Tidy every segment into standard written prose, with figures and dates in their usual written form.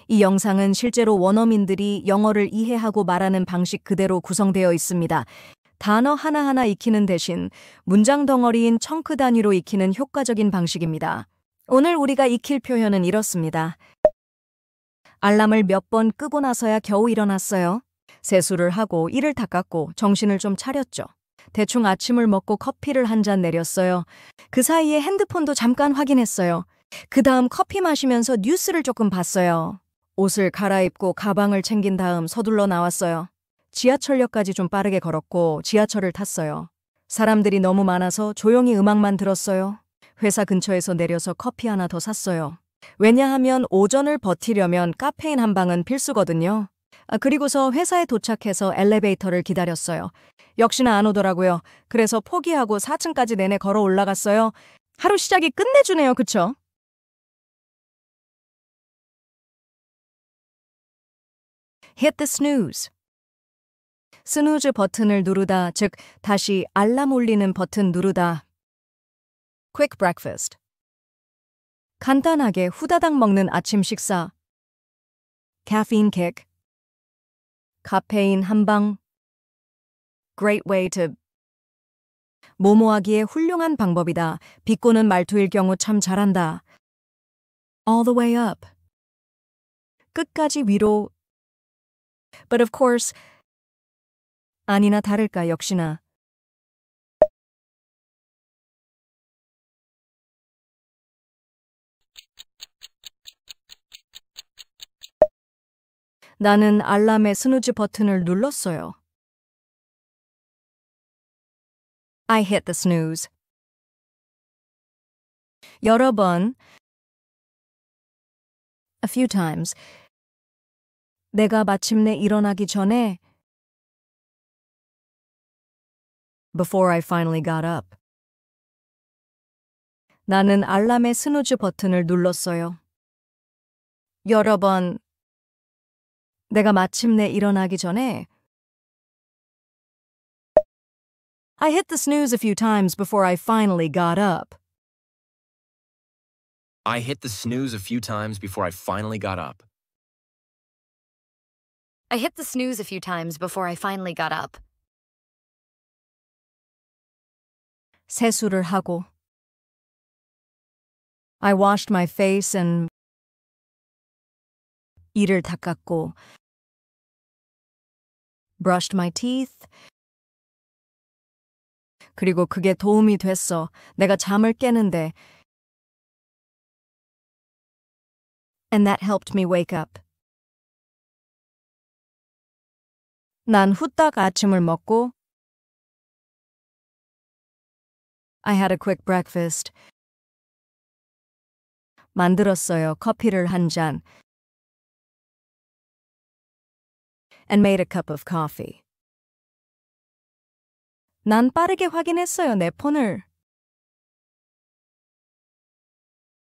이 영상은 실제로 원어민들이 영어를 이해하고 말하는 방식 그대로 구성되어 있습니다. 단어 하나하나 익히는 대신 문장 덩어리인 청크 단위로 익히는 효과적인 방식입니다. 오늘 우리가 익힐 표현은 이렇습니다. 알람을 몇 번 끄고 나서야 겨우 일어났어요. 세수를 하고 이를 닦았고 정신을 좀 차렸죠. 대충 아침을 먹고 커피를 한 잔 내렸어요. 그 사이에 핸드폰도 잠깐 확인했어요. 그 다음 커피 마시면서 뉴스를 조금 봤어요. 옷을 갈아입고 가방을 챙긴 다음 서둘러 나왔어요. 지하철역까지 좀 빠르게 걸었고 지하철을 탔어요. 사람들이 너무 많아서 조용히 음악만 들었어요. 회사 근처에서 내려서 커피 하나 더 샀어요. 왜냐하면 오전을 버티려면 카페인 한 방은 필수거든요. 그리고서 회사에 도착해서 엘리베이터를 기다렸어요. 역시나 안 오더라고요. 그래서 포기하고 4층까지 내내 걸어 올라갔어요. 하루 시작이 끝내주네요, 그쵸? Hit the snooze. 스누즈 버튼을 누르다, 즉 다시 알람 울리는 버튼 누르다. Quick breakfast. 간단하게 후다닥 먹는 아침 식사. Caffeine kick. 카페인 한 방. Great way to. 모모하기에 훌륭한 방법이다. 비꼬는 말투일 경우 참 잘한다. All the way up. 끝까지 위로. But of course. 아니나 다를까 역시나. 나는 알람의 스누즈 버튼을 눌렀어요. I hit the snooze. 여러 번. A few times. 내가 마침내 일어나기 전에. Before I finally got up. 나는 알람의 스누즈 버튼을 눌렀어요. 여러 번. 내가 마침내 일어나기 전에. I hit the snooze a few times before I finally got up. I hit the snooze a few times before I finally got up. I hit the snooze a few times before I finally got up. 세수를 하고. I washed my face and 이를 닦았고. Brushed my teeth. 그리고 그게 도움이 됐어. 내가 잠을 깨는데. And that helped me wake up. 난 후딱 아침을 먹고. I had a quick breakfast. 만들었어요. 커피를 한 잔. And made a cup of coffee. 난 빠르게 확인했어요, 내 폰을.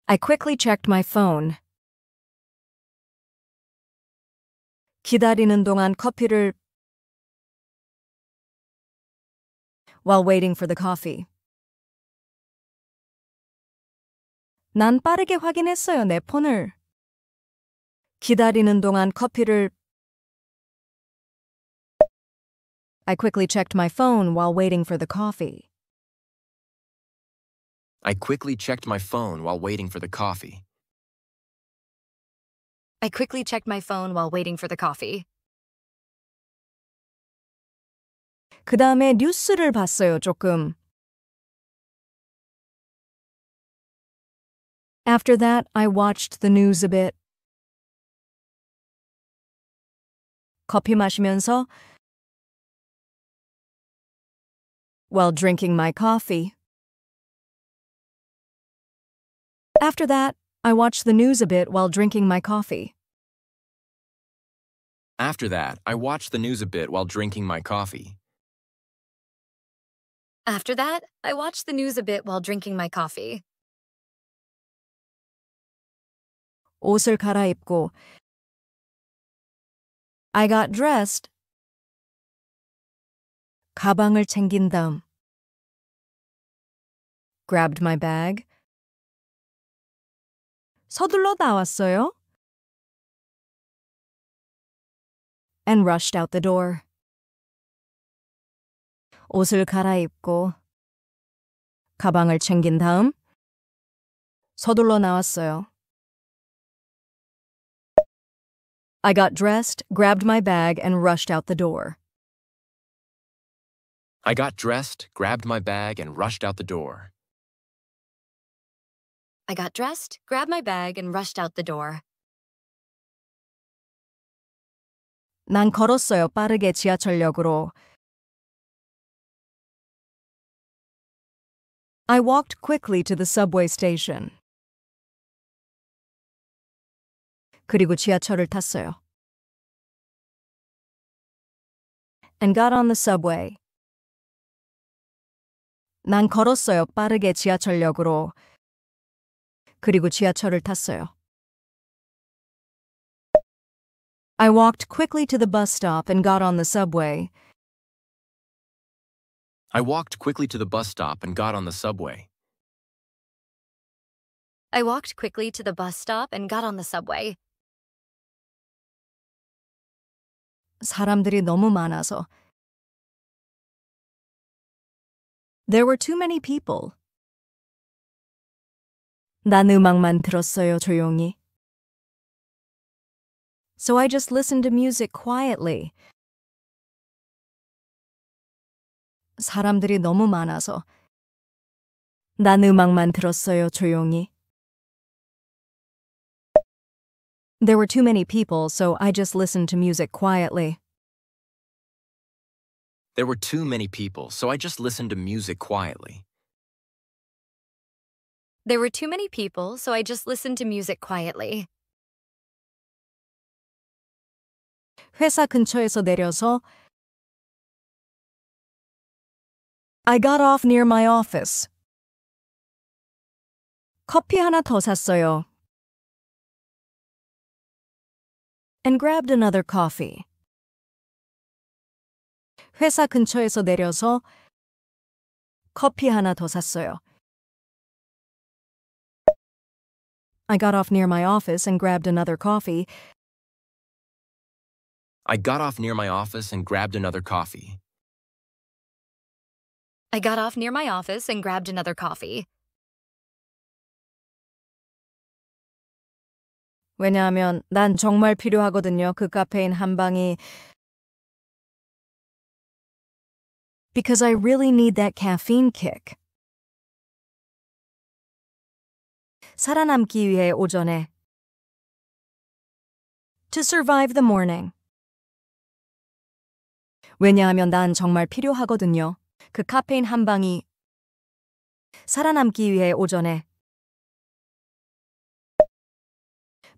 I quickly checked my phone. 기다리는 동안 커피를 while waiting for the coffee. 난 빠르게 확인했어요, 내 폰을. 기다리는 동안 커피를 I quickly checked my phone while waiting for the coffee. I quickly checked my phone while waiting for the coffee. I quickly checked my phone while waiting for the coffee. 그 다음에 뉴스를 봤어요, 조금. After that, I watched the news a bit. 커피 마시면서 while drinking my coffee. After that, I watched the news a bit while drinking my coffee. After that, I watched the news a bit while drinking my coffee. After that, I watched the news a bit while drinking my coffee. 옷을 갈아입고. I got dressed. 가방을 챙긴 다음. Grabbed my bag. 서둘러 나왔어요. and rushed out the door. 옷을 갈아입고 가방을 챙긴 다음 서둘러 나왔어요. I got dressed, grabbed my bag, and rushed out the door. I got dressed, grabbed my bag, and rushed out the door. I got dressed, grabbed my bag, and rushed out the door. 난 걸었어요. 빠르게 지하철역으로. I walked quickly to the subway station. 그리고 지하철을 탔어요. And got on the subway. 난 걸었어요. 빠르게 지하철역으로. 그리고 지하철을 탔어요. I walked quickly to the bus stop and got on the subway. I walked quickly to the bus stop and got on the subway. I walked quickly to the bus stop and got on the subway. 사람들이 너무 많아서. There were too many people. 난 음악만 들었어요, 조용히. So I just listened to music quietly. 사람들이 너무 많아서. 난 음악만 들었어요, 조용히. There were too many people, so I just listened to music quietly. There were too many people, so I just listened to music quietly. There were too many people, so I just listened to music quietly. 회사 근처에서 내려서 I got off near my office. 커피 하나 더 샀어요. And grabbed another coffee. 회사 근처에서 내려서 커피 하나 더 샀어요. I got off near my office and grabbed another coffee. I got off near my office and grabbed another coffee. I got off near my office and grabbed another coffee. 왜냐하면 난 정말 필요하거든요. 그 카페인 한 방이. Because I really need that caffeine kick. 살아남기 위해 오전에. To survive the morning. 왜냐하면 난 정말 필요하거든요. 그 카페인 한 방이. 살아남기 위해 오전에.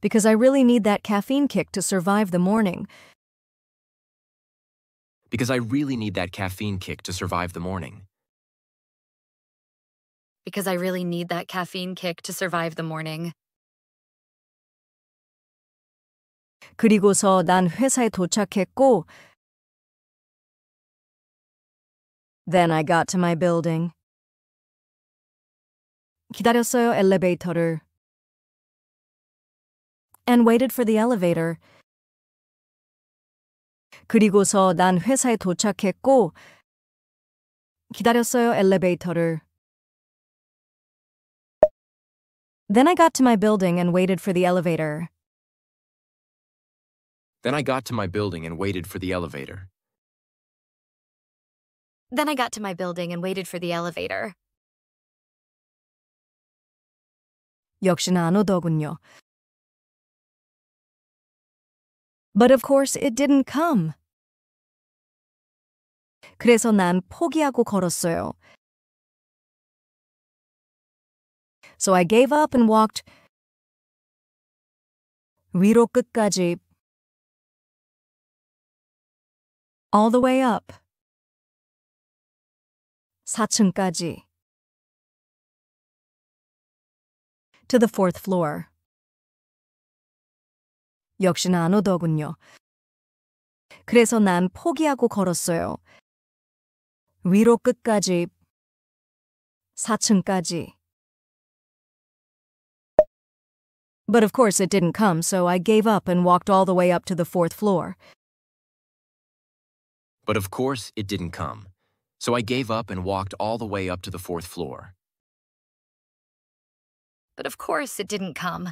Because I really need that caffeine kick to survive the morning. Because I really need that caffeine kick to survive the morning. Because I really need that caffeine kick to survive the morning. 그리고서 난 회사에 도착했고 Then I got to my building. 기다렸어요, 엘리베이터를. And waited for the elevator. 그리고서 난 회사에 도착했고 기다렸어요, 엘리베이터를. Then I got to my building and waited for the elevator. Then I got to my building and waited for the elevator. Then I got to my building and waited for the elevator. 역시나 안 오더군요. But of course it didn't come. 그래서 난 포기하고 걸었어요. So I gave up and walked 위로 끝까지 all the way up 4층까지 to the fourth floor. 역시나 안 오더군요. 그래서 난 포기하고 걸었어요. 위로 끝까지 4층까지. But of course it didn't come, so I gave up and walked all the way up to the fourth floor. But of course, it didn't come. So I gave up and walked all the way up to the fourth floor. But of course it didn't come.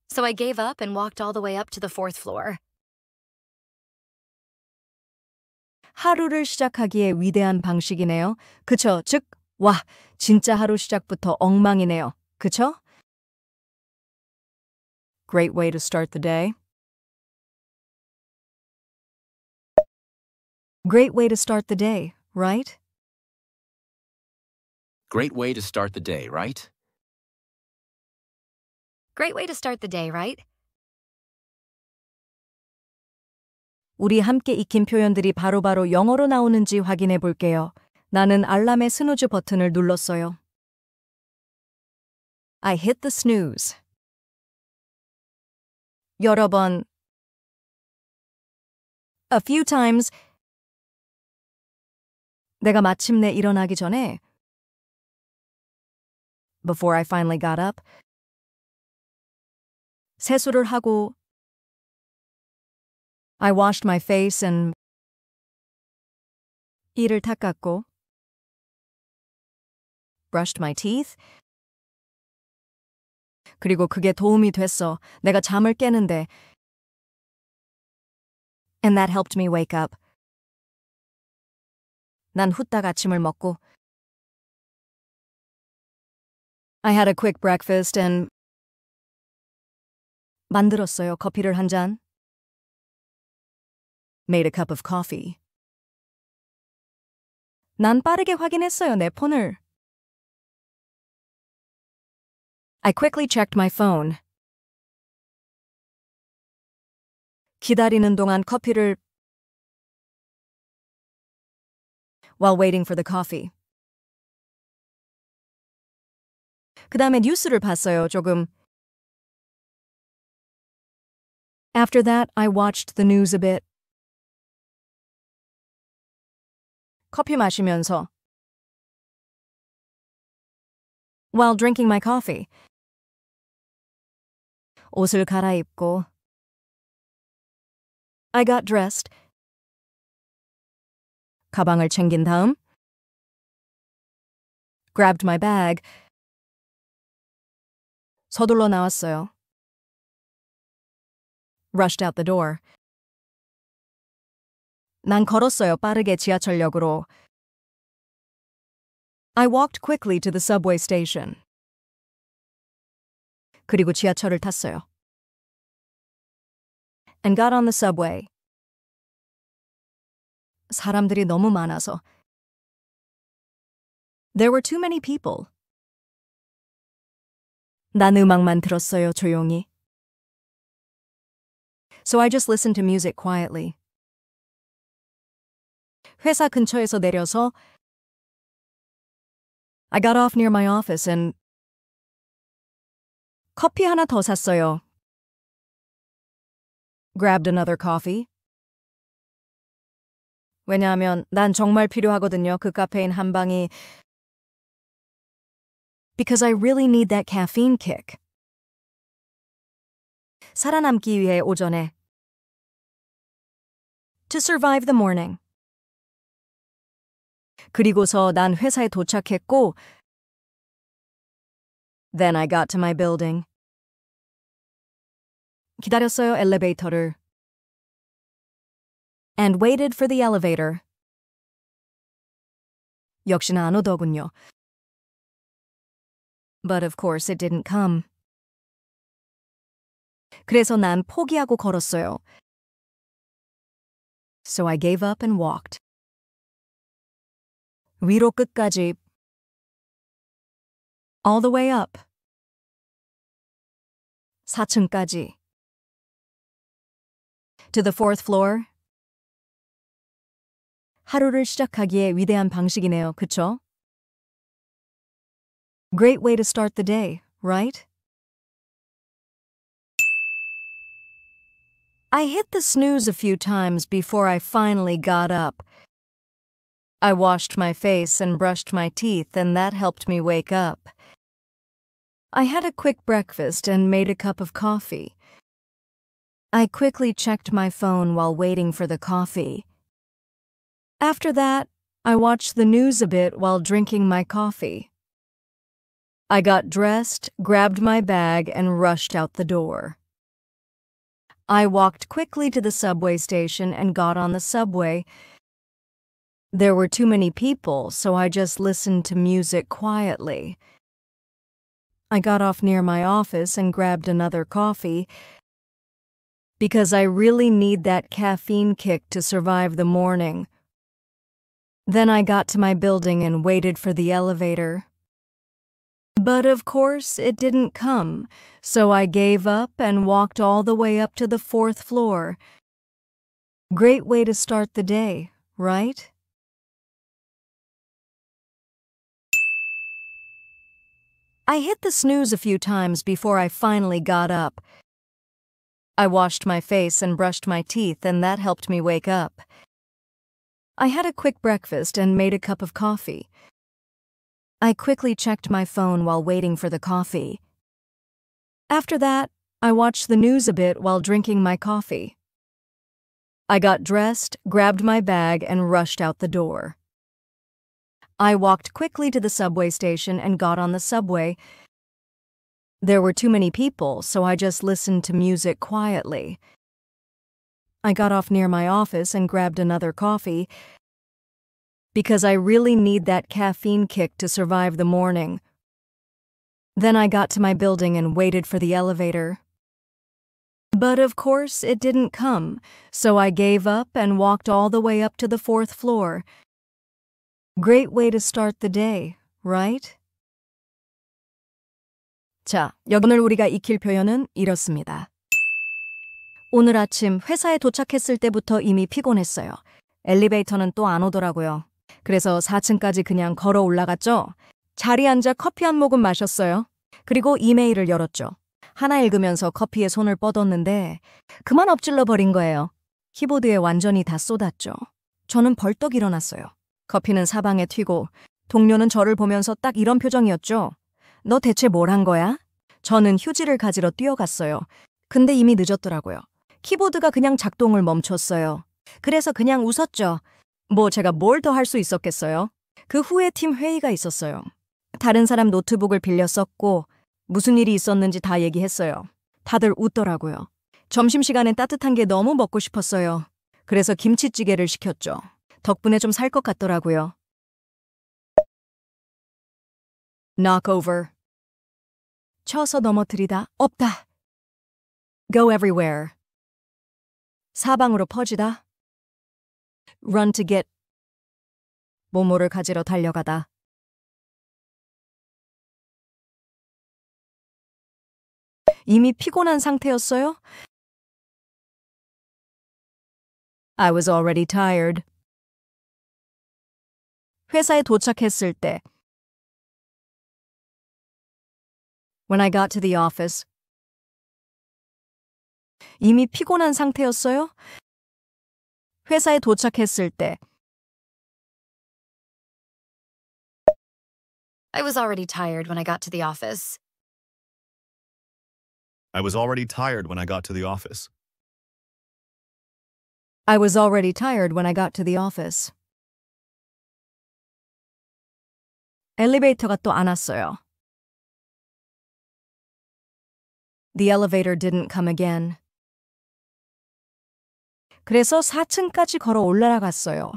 So I gave up and walked all the way up to the fourth floor. 하루를 시작하기에 위대한 방식이네요. 그쵸? 즉, 와, 진짜 하루 시작부터 엉망이네요. 그쵸? Great way to start the day. Great way to start the day, right? Great way to start the day, right? Great way to start the day, right? 우리 함께 익힌 표현들이 바로바로 영어로 나오는지 확인해 볼게요. 나는 알람의 스누즈 버튼을 눌렀어요. I hit the snooze. 여러 번. A few times. 내가 마침내 일어나기 전에. Before I finally got up. 세수를 하고. I washed my face and 이를 닦았고 brushed my teeth. 그리고 그게 도움이 됐어. 내가 잠을 깨는데. And that helped me wake up. 난 후딱 아침을 먹고 I had a quick breakfast and 만들었어요. 커피를 한 잔. Made a cup of coffee. 난 빠르게 확인했어요, 내 폰을. I quickly checked my phone. 기다리는 동안 커피를 while waiting for the coffee. 그 다음에 뉴스를 봤어요, 조금. After that, I watched the news a bit. 커피 마시면서. While drinking my coffee. 옷을 갈아입고. I got dressed. 가방을 챙긴 다음. Grabbed my bag. 서둘러 나왔어요. Rushed out the door. 난 걸었어요, 빠르게 지하철역으로. I walked quickly to the subway station. 그리고 지하철을 탔어요. And got on the subway. 사람들이 너무 많아서. There were too many people. 난 음악만 들었어요, 조용히. So I just listened to music quietly. 회사 근처에서 내려서 I got off near my office and 커피 하나 더 샀어요. Grabbed another coffee. 왜냐하면 난 정말 필요하거든요, 그 카페인 한 방이. Because I really need that caffeine kick. 살아남기 위해 오전에. To survive the morning. 그리고서 난 회사에 도착했고 Then I got to my building. 기다렸어요, 엘리베이터를. And waited for the elevator. 역시나 안 오더군요. But of course it didn't come. 그래서 난 포기하고 걸었어요. So I gave up and walked. 위로 끝까지. All the way up. 4층까지. To the fourth floor. 하루를 시작하기에 위대한 방식이네요, 그쵸? Great way to start the day, right? I hit the snooze a few times before I finally got up. I washed my face and brushed my teeth, and that helped me wake up. I had a quick breakfast and made a cup of coffee. I quickly checked my phone while waiting for the coffee. After that, I watched the news a bit while drinking my coffee. I got dressed, grabbed my bag, and rushed out the door. I walked quickly to the subway station and got on the subway. There were too many people, so I just listened to music quietly. I got off near my office and grabbed another coffee because I really need that caffeine kick to survive the morning. Then I got to my building and waited for the elevator. But of course, it didn't come, so I gave up and walked all the way up to the 4th floor. Great way to start the day, right? I hit the snooze a few times before I finally got up. I washed my face and brushed my teeth, and that helped me wake up. I had a quick breakfast and made a cup of coffee. I quickly checked my phone while waiting for the coffee. After that, I watched the news a bit while drinking my coffee. I got dressed, grabbed my bag, and rushed out the door. I walked quickly to the subway station and got on the subway. There were too many people, so I just listened to music quietly. I got off near my office and grabbed another coffee because I really need that caffeine kick to survive the morning. Then I got to my building and waited for the elevator. But of course, it didn't come, so I gave up and walked all the way up to the 4th floor. Great way to start the day, right? 자, 오늘 우리가 익힐 표현은 이렇습니다. 오늘 아침 회사에 도착했을 때부터 이미 피곤했어요. 엘리베이터는 또 안 오더라고요. 그래서 4층까지 그냥 걸어 올라갔죠. 자리에 앉아 커피 한 모금 마셨어요. 그리고 이메일을 열었죠. 하나 읽으면서 커피에 손을 뻗었는데 그만 엎질러 버린 거예요. 키보드에 완전히 다 쏟았죠. 저는 벌떡 일어났어요. 커피는 사방에 튀고 동료는 저를 보면서 딱 이런 표정이었죠. 너 대체 뭘 한 거야? 저는 휴지를 가지러 뛰어갔어요. 근데 이미 늦었더라고요. 키보드가 그냥 작동을 멈췄어요. 그래서 그냥 웃었죠. 제가 뭘 더 할 수 있었겠어요? 그 후에 팀 회의가 있었어요. 다른 사람 노트북을 빌려 썼고 무슨 일이 있었는지 다 얘기했어요. 다들 웃더라고요. 점심시간엔 따뜻한 게 너무 먹고 싶었어요. 그래서 김치찌개를 시켰죠. 덕분에 좀 살 것 같더라고요. knock over. 쳐서 넘어뜨리다. 없다. go everywhere. 사방으로 퍼지다. run to get. 뭐뭐를 가지러 달려가다. 이미 피곤한 상태였어요? I was already tired. 회사에 도착했을 때. When I got to the office. 이미 피곤한 상태였어요? 회사에 도착했을 때. I was already tired when I got to the office. I was already tired when I got to the office. I was already tired when I got to the office. 엘리베이터가 또 안 왔어요. The elevator didn't come again. 그래서 4층까지 걸어 올라갔어요.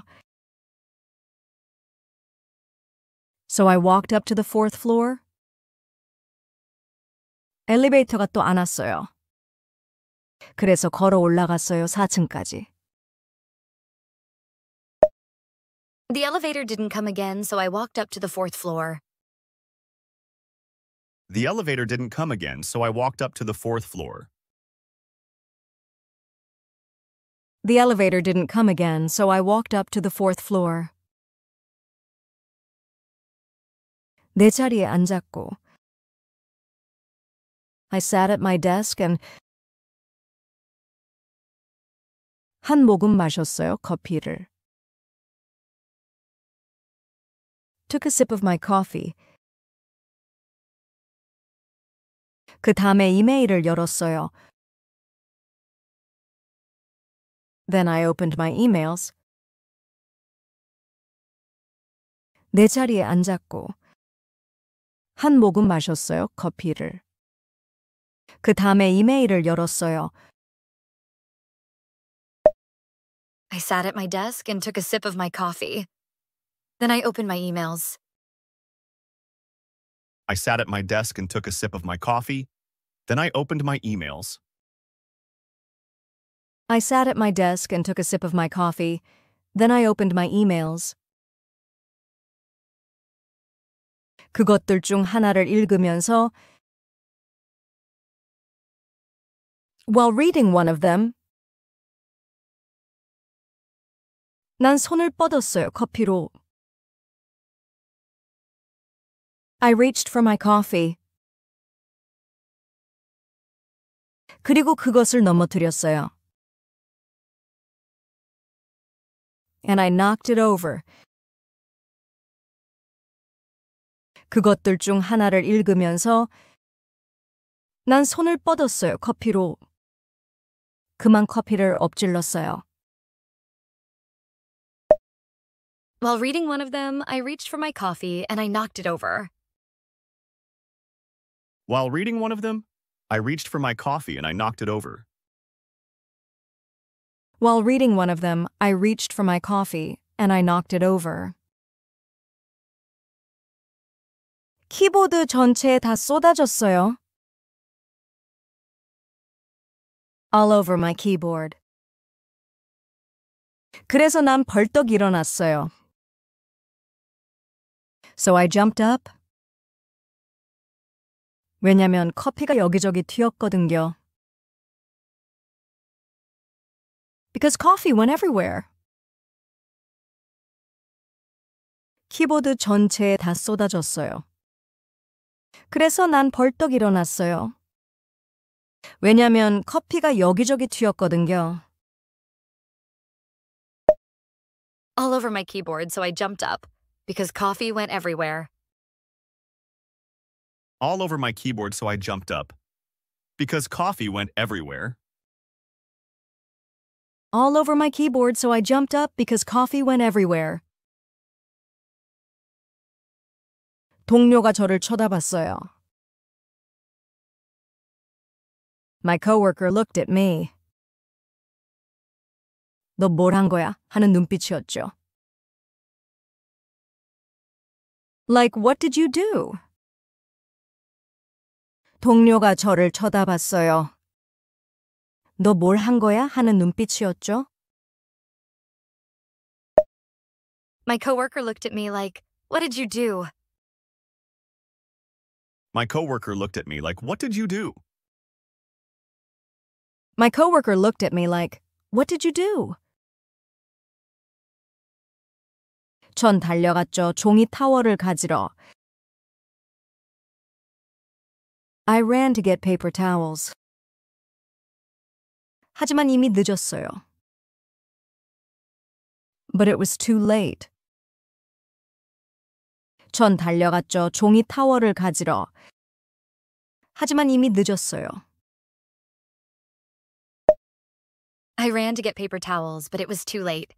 So I walked up to the 4th floor. 엘리베이터가 또 안 왔어요. 그래서 걸어 올라갔어요, 4층까지. The elevator didn't come again, so I walked up to the 4th floor. The elevator didn't come again, so I walked up to the 4th floor. The elevator didn't come again, so I walked up to the 4th floor. 내 자리에 앉았고. I sat at my desk and 한 모금 마셨어요, 커피를. Took a sip of my coffee. 그 다음에 이메일을 열었어요. Then I opened my emails. 내 자리에 앉았고 한 모금 마셨어요, 커피를. 그 다음에 이메일을 열었어요. I sat at my desk and took a sip of my coffee. Then I opened my emails. I sat at my desk and took a sip of my coffee. Then I opened my emails. I sat at my desk and took a sip of my coffee. Then I opened my emails. 그것들 중 하나를 읽으면서 While reading one of them, 난 손을 뻗었어요, 커피로. I reached for my coffee. 그리고 그것을 넘어뜨렸어요. And I knocked it over. 그것들 중 하나를 읽으면서 난 손을 뻗었어요, 커피로. 그만 커피를 엎질렀어요. While reading one of them, I reached for my coffee and I knocked it over. While reading one of them, I reached for my coffee and I knocked it over. While reading one of them, I reached for my coffee and I knocked it over. 키보드 전체에 다 쏟아졌어요. All over my keyboard. 그래서 난 벌떡 일어났어요. So I jumped up. 왜냐면 커피가 여기저기 튀었거든요. Because coffee went everywhere. 키보드 전체에 다 쏟아졌어요. 그래서 난 벌떡 일어났어요. 왜냐면 커피가 여기저기 튀었거든요. All over my keyboard, so I jumped up, because coffee went everywhere. All over my keyboard, so I jumped up. Because coffee went everywhere. All over my keyboard, so I jumped up because coffee went everywhere. 동료가 저를 쳐다봤어요. My coworker looked at me. 너 뭘 한 거야? 하는 눈빛이었죠. Like, what did you do? 동료가 저를 쳐다봤어요. 너 뭘 한 거야? 하는 눈빛이었죠. My coworker looked at me like, what did you do? My coworker looked at me like, what did you do? My coworker looked at me like, what did you do? 전 달려갔죠. 종이 타월을 가지러. I ran to get paper towels. 하지만 이미 늦었어요. But it was too late. 전 달려갔죠. 종이 타월을 가지러. 하지만 이미 늦었어요. I ran to get paper towels, but it was too late.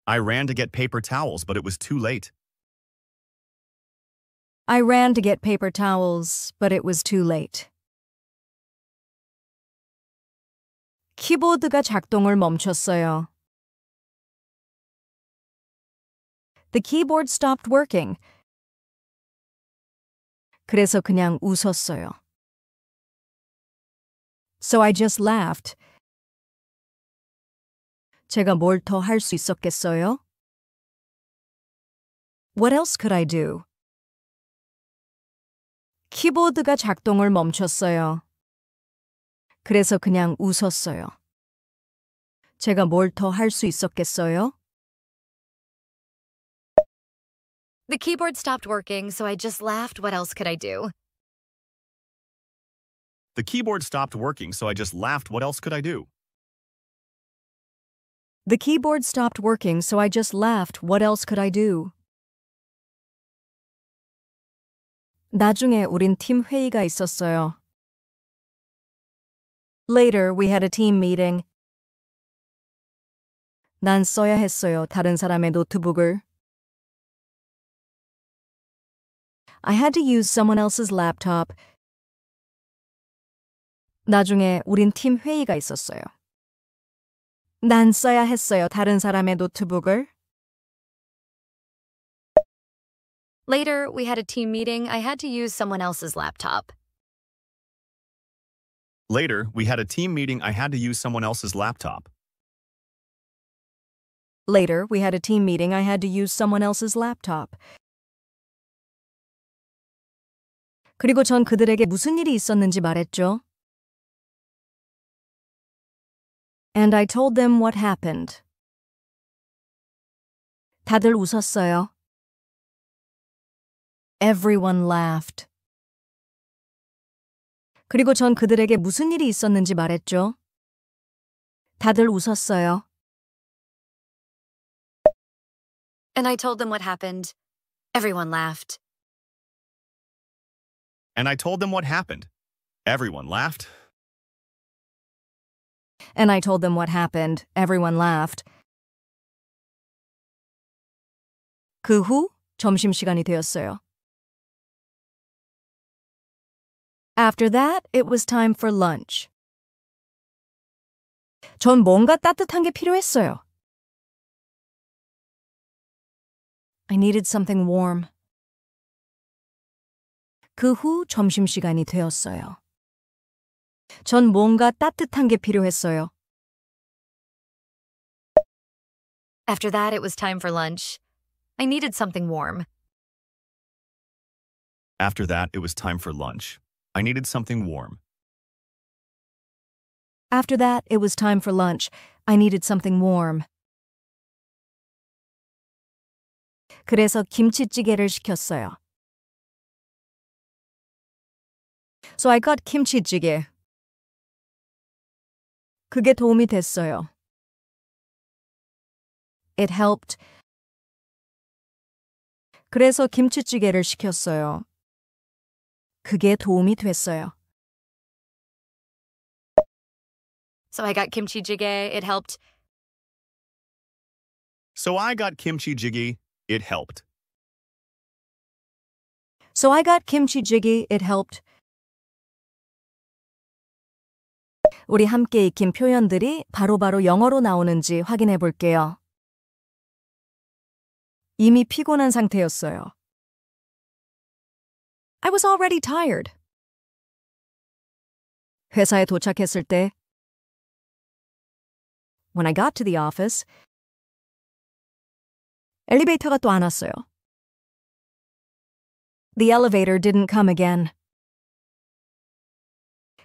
I ran to get paper towels, but it was too late. I ran to get paper towels, but it was too late. 키보드가 작동을 멈췄어요. The keyboard stopped working. 그래서 그냥 웃었어요. So I just laughed. 제가 뭘 더 할 수 있었겠어요? What else could I do? 키보드가 작동을 멈췄어요. 그래서 그냥 웃었어요. 제가 뭘 더 할 수 있었겠어요? The keyboard stopped working, so I just laughed. What else could I do? The keyboard stopped working, so I just laughed. What else could I do? The keyboard stopped working, so I just laughed. What else could I do? 나중에 우린 팀 회의가 있었어요. Later, we had a team meeting. 난 써야 했어요, 다른 사람의 노트북을. I had to use someone else's laptop. 나중에 우린 팀 회의가 있었어요. 난 써야 했어요, 다른 사람의 노트북을. Later, we had a team meeting. I had to use someone else's laptop. Later, we had a team meeting. I had to use someone else's laptop. Later, we had a team meeting. I had to use someone else's laptop. 그리고 전 그들에게 무슨 일이 있었는지 말했죠. And I told them what happened. 다들 웃었어요. Everyone laughed. 그리고 전 그들에게 무슨 일이 있었는지 말했죠. 다들 웃었어요. And I told them what happened. Everyone laughed. And I told them what happened. Everyone laughed. And I told them what happened. Everyone laughed. 그 후 점심시간이 되었어요. After that, it was time for lunch. 전 뭔가 따뜻한 게 필요했어요. I needed something warm. 그 후 점심시간이 되었어요. 전 뭔가 따뜻한 게 필요했어요. After that, it was time for lunch. I needed something warm. After that, it was time for lunch. I needed something warm. After that, it was time for lunch. I needed something warm. 그래서 김치찌개를 시켰어요. So I got kimchi-jjigae. 그게 도움이 됐어요. It helped. 그래서 김치찌개를 시켰어요. 그게 도움이 됐어요. So I got kimchi jjigae. It helped. So I got kimchi jjigae. It helped. So I got kimchi-jjigae. It helped. 우리 함께 익힌 표현들이 바로바로 영어로 나오는지 확인해 볼게요. 이미 피곤한 상태였어요. I was already tired. 회사에 도착했을 때 When I got to the office 엘리베이터가 또 안 왔어요. The elevator didn't come again.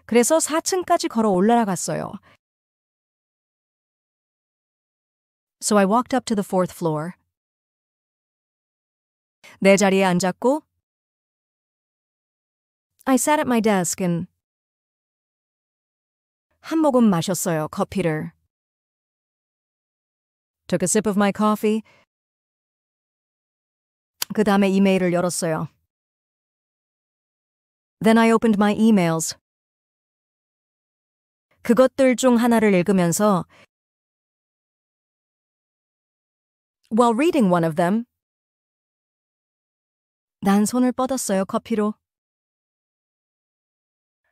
그래서 4층까지 걸어 올라갔어요. So I walked up to the 4th floor. 내 자리에 앉았고 I sat at my desk and 한 모금 마셨어요, 커피를. Took a sip of my coffee. 그 다음에 이메일을 열었어요. Then I opened my emails. 그것들 중 하나를 읽으면서 While reading one of them, 난 손을 뻗었어요, 커피로.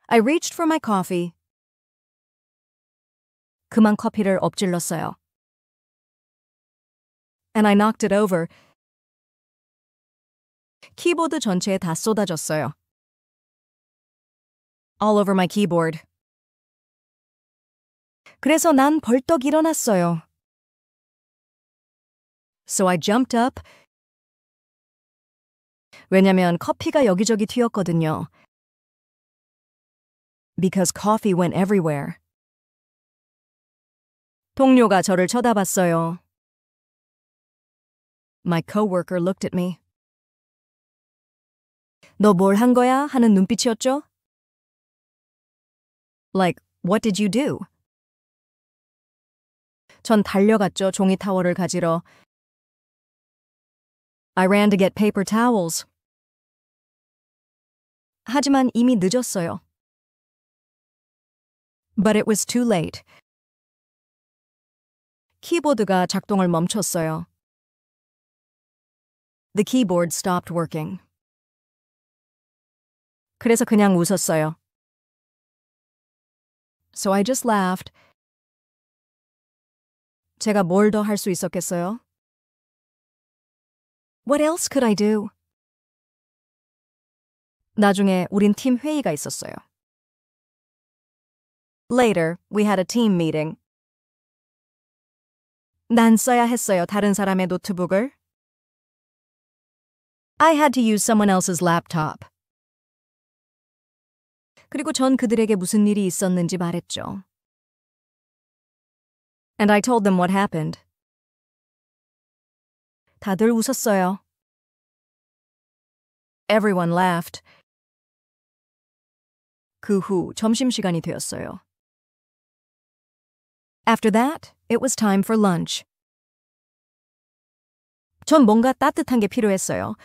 I reached for my coffee. 그만 커피를 엎질렀어요. And I knocked it over. 키보드 전체에 다 쏟아졌어요. All over my keyboard. 그래서 난 벌떡 일어났어요. So I jumped up. 왜냐면 커피가 여기저기 튀었거든요. Because coffee went everywhere. 동료가 저를 쳐다봤어요. My coworker looked at me. 너 뭘 한 거야? 하는 눈빛이었죠? Like, what did you do? 전 달려갔죠, 종이 타월을 가지러. I ran to get paper towels. 하지만 이미 늦었어요. But it was too late. 키보드가 작동을 멈췄어요. The keyboard stopped working. 그래서 그냥 웃었어요. So I just laughed. 제가 뭘 더 할 수 있었겠어요? What else could I do? 나중에 우린 팀 회의가 있었어요. Later, we had a team meeting. 난 써야 했어요, 다른 사람의 노트북을. I had to use someone else's laptop. 그리고 전 그들에게 무슨 일이 있었는지 말했죠. And I told them what happened. 다들 웃었어요. Everyone laughed. 그 후 점심시간이 되었어요. After that, it was time for lunch. 전 뭔가 따뜻한 게 필요했어요.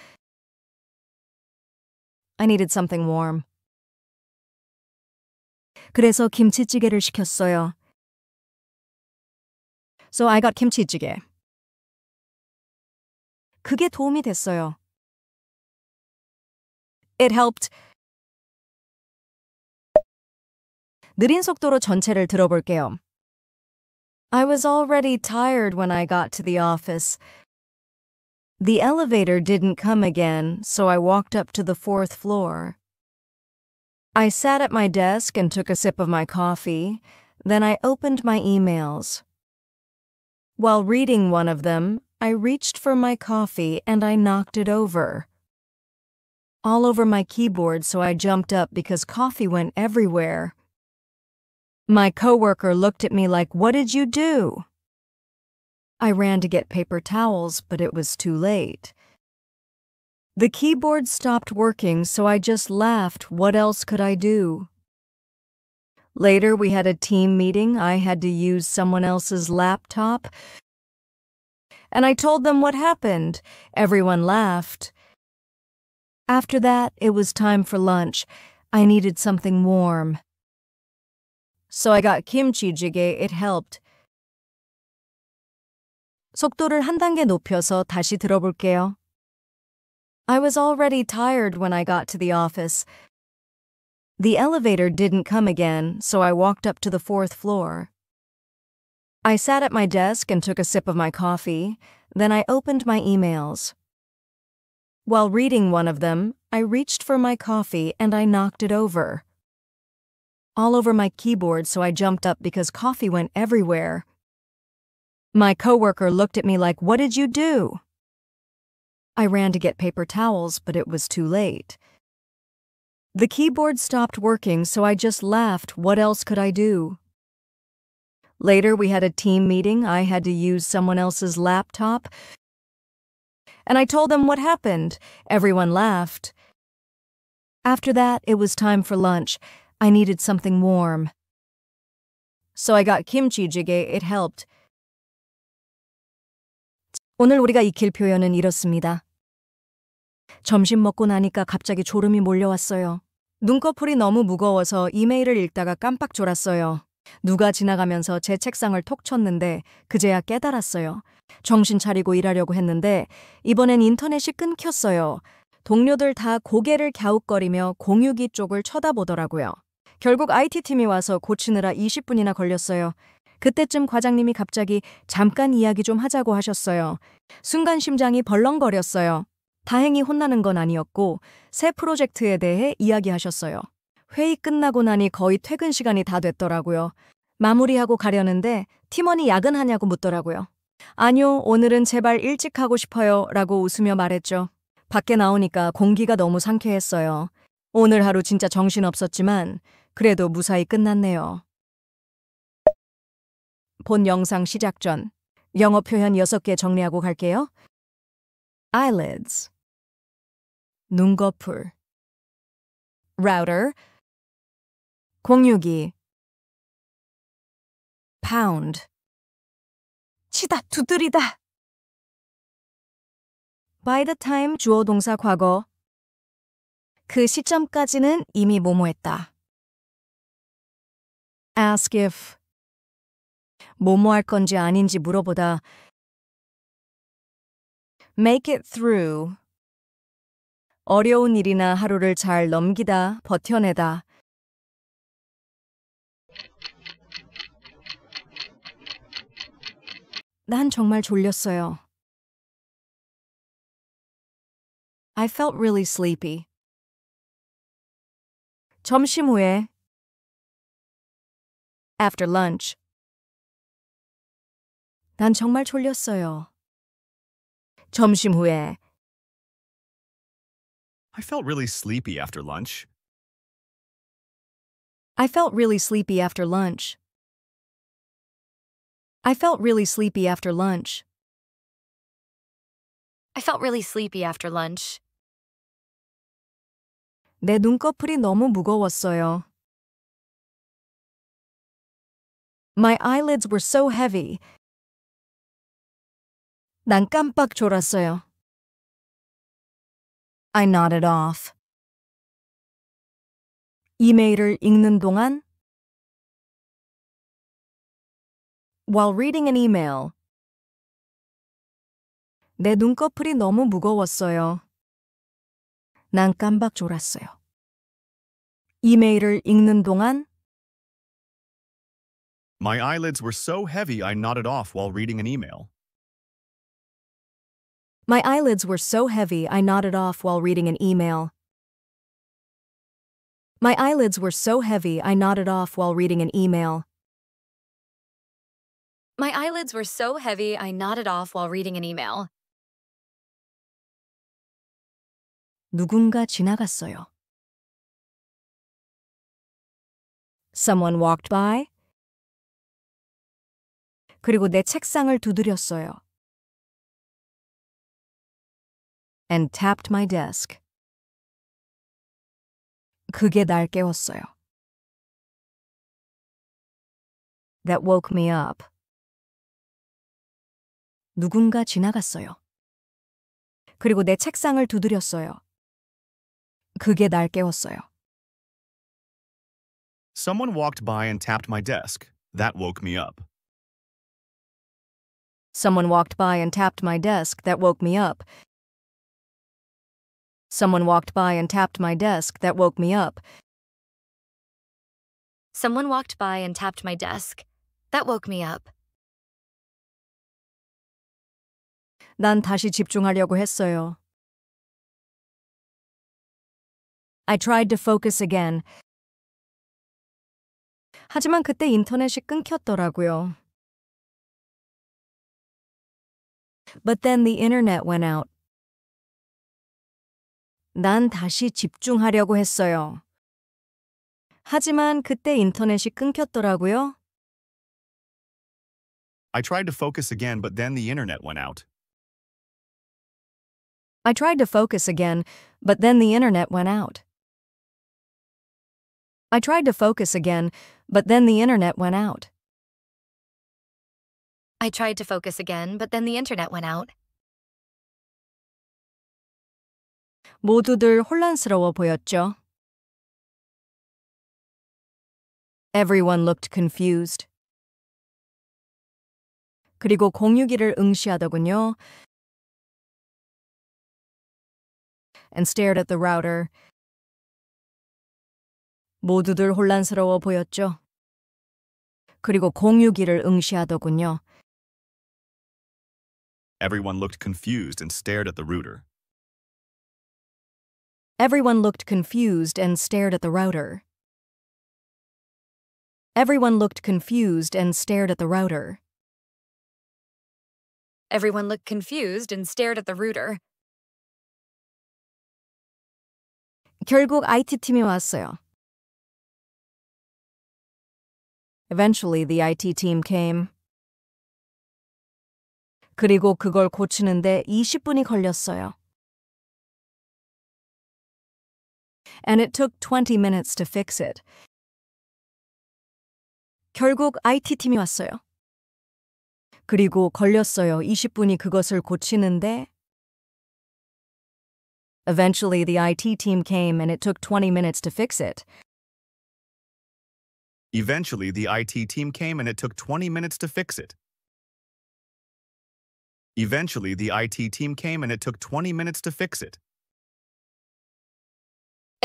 I needed something warm. 그래서 김치찌개를 시켰어요. So I got 김치찌개. 그게 도움이 됐어요. It helped. 느린 속도로 전체를 들어볼게요. I was already tired when I got to the office. The elevator didn't come again, so I walked up to the 4th floor. I sat at my desk and took a sip of my coffee. Then I opened my emails. While reading one of them, I reached for my coffee and I knocked it over. All over my keyboard, so I jumped up because coffee went everywhere. My coworker looked at me like, "What did you do?" I ran to get paper towels, but it was too late. The keyboard stopped working, so I just laughed. What else could I do? Later, we had a team meeting. I had to use someone else's laptop. And I told them what happened. Everyone laughed. After that, it was time for lunch. I needed something warm. So I got kimchi jjigae. It helped. 속도를 한 단계 높여서 다시 들어볼게요. I was already tired when I got to the office. The elevator didn't come again, so I walked up to the 4th floor. I sat at my desk and took a sip of my coffee. Then I opened my emails. While reading one of them, I reached for my coffee and I knocked it over. All over my keyboard, so I jumped up because coffee went everywhere. My coworker looked at me like, "What did you do?" I ran to get paper towels, but it was too late. The keyboard stopped working, so I just laughed. What else could I do? Later, we had a team meeting. I had to use someone else's laptop. And I told them what happened. Everyone laughed. After that, it was time for lunch. I needed something warm. So I got kimchi jjigae. It helped. 오늘 우리가 익힐 표현은 이렇습니다. 점심 먹고 나니까 갑자기 졸음이 몰려왔어요. 눈꺼풀이 너무 무거워서 이메일을 읽다가 깜빡 졸았어요. 누가 지나가면서 제 책상을 톡 쳤는데 그제야 깨달았어요. 정신 차리고 일하려고 했는데 이번엔 인터넷이 끊겼어요. 동료들 다 고개를 갸웃거리며 공유기 쪽을 쳐다보더라고요. 결국 IT팀이 와서 고치느라 20분이나 걸렸어요. 그때쯤 과장님이 갑자기 잠깐 이야기 좀 하자고 하셨어요. 순간 심장이 벌렁거렸어요. 다행히 혼나는 건 아니었고 새 프로젝트에 대해 이야기하셨어요. 회의 끝나고 나니 거의 퇴근 시간이 다 됐더라고요. 마무리하고 가려는데 팀원이 야근하냐고 묻더라고요. 아니요, 오늘은 제발 일찍 하고 싶어요 라고 웃으며 말했죠. 밖에 나오니까 공기가 너무 상쾌했어요. 오늘 하루 진짜 정신없었지만 그래도 무사히 끝났네요. 본 영상 시작 전 영어 표현 6개 정리하고 갈게요. eyelids, 눈꺼풀, router, 공유기, pound, 치다, 두드리다. by the time 주어 동사 과거, 그 시점까지는 이미 뭐뭐했다. ask if, 뭐뭐 할 건지 아닌지 물어보다. make it through, 어려운 일이나 하루를 잘 넘기다, 버텨내다. 난 정말 졸렸어요. I felt really sleepy. 점심 후에 after lunch. 난 정말 졸렸어요. 점심 후에 I felt really sleepy after lunch. I felt really sleepy after lunch. I felt really sleepy after lunch. I felt really sleepy after lunch. 내 눈꺼풀이 너무 무거웠어요. My eyelids were so heavy. 난 깜빡 졸았어요. I nodded off. 이메일을 읽는 동안 while reading an email. 내 눈꺼풀이 너무 무거웠어요. 난 깜빡 졸았어요. 이메일을 읽는 동안 My eyelids were so heavy I nodded off while reading an email. My eyelids were so heavy I nodded off while reading an email. My eyelids were so heavy I nodded off while reading an email. My eyelids were so heavy I nodded off while reading an email. 누군가 지나갔어요. Someone walked by. 그리고 내 책상을 두드렸어요. And tapped my desk. 그게 날 깨웠어요. That woke me up. 누군가 지나갔어요. 그리고 내 책상을 두드렸어요. 그게 날 깨웠어요. Someone walked by and tapped my desk. That woke me up. Someone walked by and tapped my desk. That woke me up. Someone walked by and tapped my desk. That woke me up. Someone walked by and tapped my desk. That woke me up. 난 다시 집중하려고 했어요. I tried to focus again. 하지만 그때 인터넷이 끊겼더라고요. But then the internet went out. 난 다시 집중하려고 했어요. 하지만 그때 인터넷이 끊겼더라고요. I tried to focus again, but then the internet went out. I tried to focus again, but then the internet went out. I tried to focus again, but then the internet went out. I tried to focus again, but then the internet went out. 모두들 혼란스러워 보였죠. Everyone looked confused. 그리고 공유기를 응시하더군요. And stared at the router. 모두들 혼란스러워 보였죠. 그리고 공유기를 응시하더군요. Everyone looked confused and stared at the router. Everyone looked confused and stared at the router. Everyone looked confused and stared at the router. Everyone looked confused and stared at the router. 결국 IT팀이 왔어요. Eventually, the IT team came. 그리고 그걸 고치는데 20분이 걸렸어요. And it took 20 minutes to fix it. 결국 IT팀이 왔어요. 그리고 걸렸어요. 20분이 그것을 고치는데. Eventually, the IT team came and it took 20 minutes to fix it. Eventually, the IT team came and it took 20 minutes to fix it. Eventually, the IT team came and it took 20 minutes to fix it.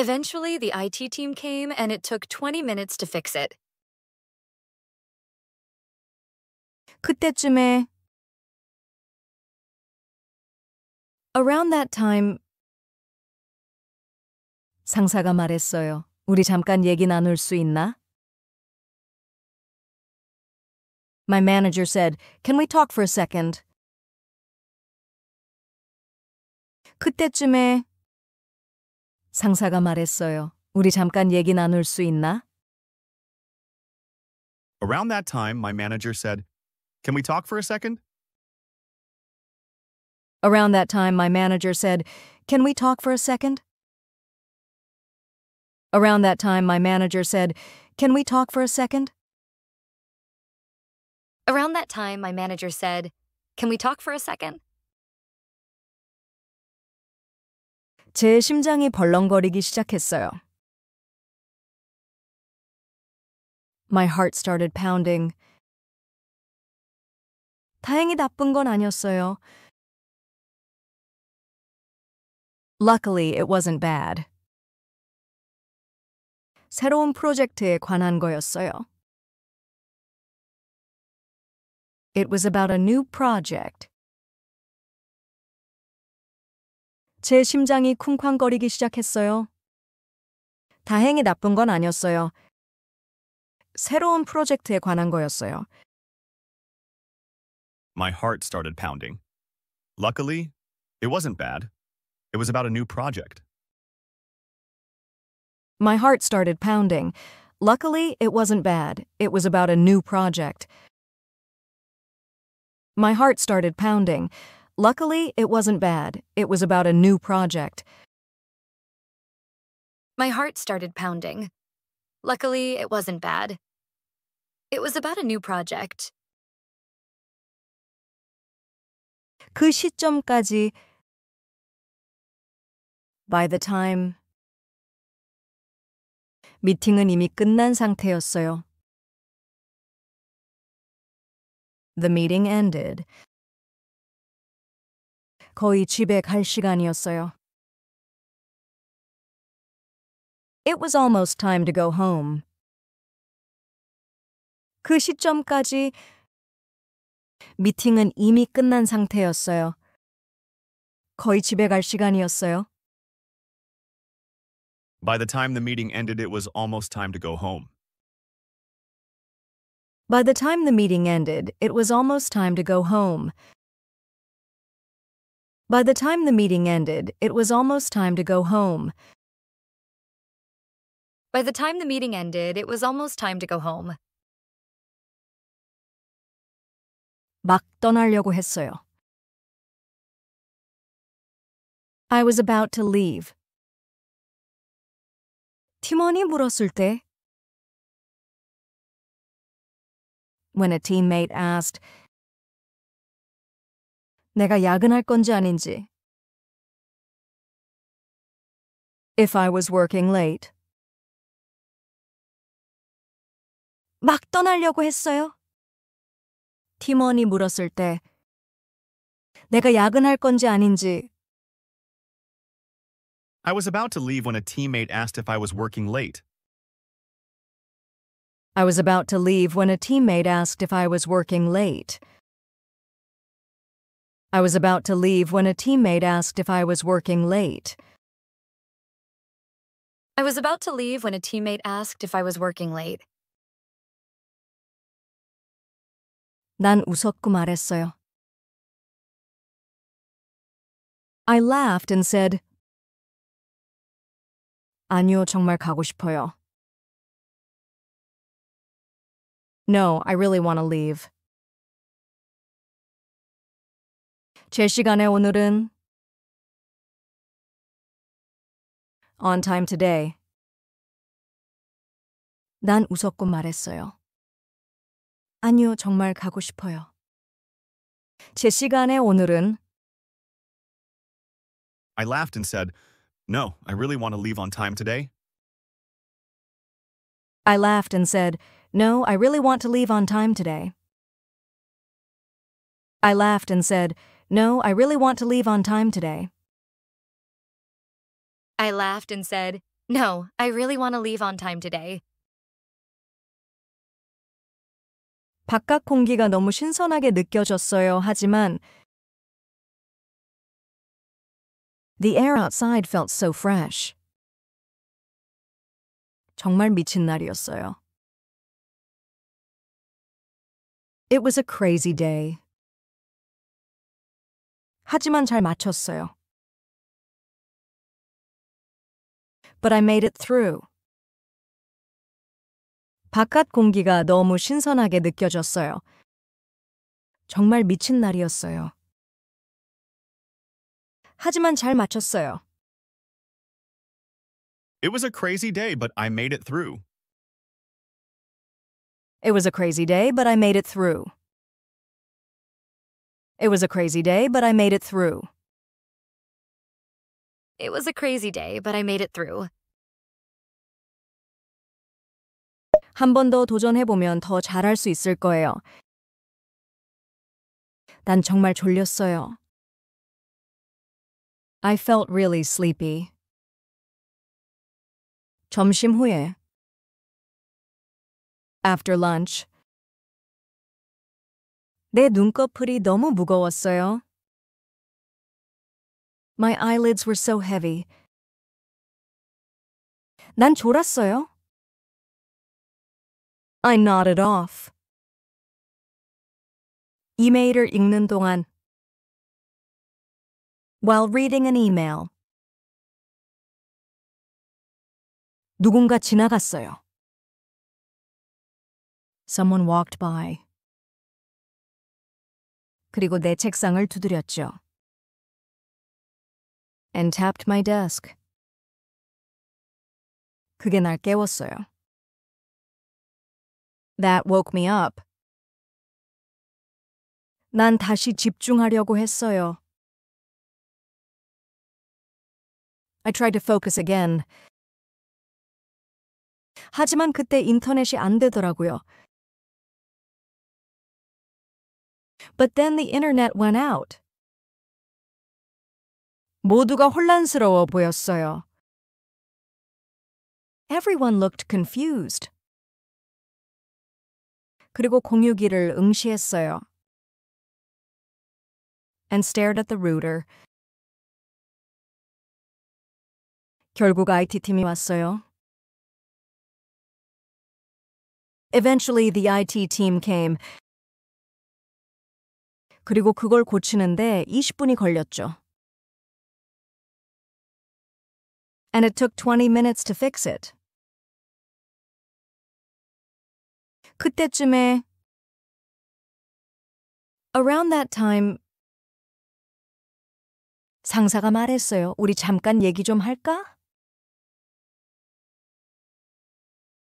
Eventually, the IT team came and it took 20 minutes to fix it. 그때쯤에 Around that time 상사가 말했어요. 우리 잠깐 얘기 나눌 수 있나? My manager said, "Can we talk for a second?" 그때쯤에 상사가 말했어요. 우리 잠깐 얘기 나눌 수 있나? Around that time, my manager said, "Can we talk for a second?" Around that time, my manager said, "Can we talk for a second?" Around that time, my manager said, "Can we talk for a second?" Around that time, my manager said, "Can we talk for a second?" 제 심장이 벌렁거리기 시작했어요. My heart started pounding. 다행히 나쁜 건 아니었어요. Luckily, it wasn't bad. 새로운 프로젝트에 관한 거였어요. It was about a new project. 제 심장이 쿵쾅거리기 시작했어요. 다행히 나쁜 건 아니었어요. 새로운 프로젝트에 관한 거였어요. My heart started pounding. Luckily, it wasn't bad. It was about a new project. My heart started pounding. Luckily, it wasn't bad. It was about a new project. My heart started pounding. Luckily, it wasn't bad. It was about a new project. My heart started pounding. Luckily, it wasn't bad. It was about a new project. 그 시점까지 By the time 미팅은 이미 끝난 상태였어요. The meeting ended. 거의 집에 갈 시간이었어요. It was almost time to go home. 그 시점까지 미팅은 이미 끝난 상태였어요. 거의 집에 갈 시간이었어요. By the time the meeting ended, it was almost time to go home. By the time the meeting ended, it was almost time to go home. By the time the meeting ended, it was almost time to go home. By the time the meeting ended, it was almost time to go home. 막 떠나려고 했어요. I was about to leave. 팀원이 물었을 때 When a teammate asked 내가 야근할 건지 아닌지 If I was working late 막 떠나려고 했어요. 팀원이 물었을 때 내가 야근할 건지 아닌지 I was about to leave when a teammate asked if I was working late. I was about to leave when a teammate asked if I was working late. I was about to leave when a teammate asked if I was working late. I was about to leave when a teammate asked if I was working late. 난 웃었고 말했어요. I laughed and said, 아니요, 정말 가고 싶어요. No, I really want to leave. 제 시간에 오늘은 On time today. 난 웃었고 말했어요. 아니요, 정말 가고 싶어요. 제 시간에 오늘은 I laughed and said, "No, I really want to leave on time today." I laughed and said, No, I really want to leave on time today. I laughed and said, No, I really want to leave on time today. I laughed and said, No, I really want to leave on time today. 바깥 공기가 너무 신선하게 느껴졌어요. 하지만 The air outside felt so fresh. 정말 미친 날이었어요. It was a crazy day. 하지만 잘 맞췄어요. But I made it through. 바깥 공기가 너무 신선하게 느껴졌어요. 정말 미친 날이었어요. 하지만 잘 맞췄어요. It was a crazy day, but I made it through. It was a crazy day, but I made it through. It was a crazy day, but I made it through. It was a crazy day, but I made it through. 한 번 더 도전해보면 더 잘할 수 있을 거예요. 난 정말 졸렸어요. I felt really sleepy. 점심 후에. After lunch. 내 눈꺼풀이 너무 무거웠어요. My eyelids were so heavy. 난 졸았어요. I nodded off. 이메일을 읽는 동안. While reading an email. 누군가 지나갔어요. Someone walked by. 그리고 내 책상을 두드렸죠. And tapped my desk. 그게 날 깨웠어요. That woke me up. 난 다시 집중하려고 했어요. I tried to focus again. 하지만 그때 인터넷이 안 되더라고요. But then the internet went out. 모두가 혼란스러워 보였어요. Everyone looked confused. 그리고 공유기를 응시했어요. And stared at the router. 결국 IT팀이 왔어요. Eventually the IT team came. 그리고 그걸 고치는데 20분이 걸렸죠. And it took 20 minutes to fix it. 그때쯤에 Around that time 상사가 말했어요. 우리 잠깐 얘기 좀 할까?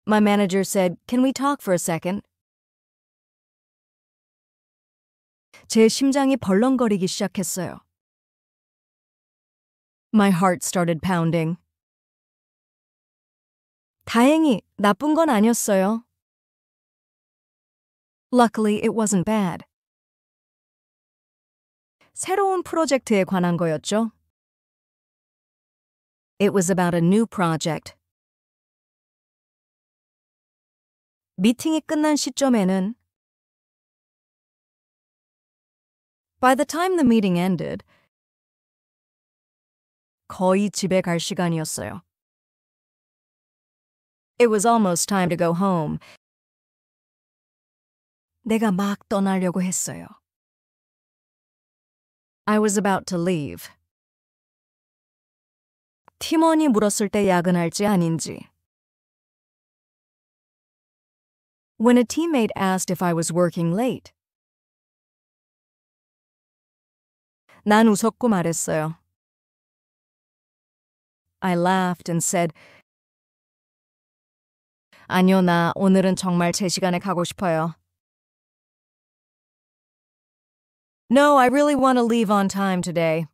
My manager said, "Can we talk for a second?" 제 심장이 벌렁거리기 시작했어요. My heart started pounding. 다행히 나쁜 건 아니었어요. Luckily, it wasn't bad. 새로운 프로젝트에 관한 거였죠. It was about a new project. 미팅이 끝난 시점에는 By the time the meeting ended, 거의 집에 갈 시간이었어요. It was almost time to go home. 내가 막 떠나려고 했어요. I was about to leave. 팀원이 물었을 때 야근할지 아닌지. When a teammate asked if I was working late. 난 웃었고 말했어요. I laughed and said, 아니요, 나 오늘은 정말 제 시간에 가고 싶어요. No, I really want to leave on time today.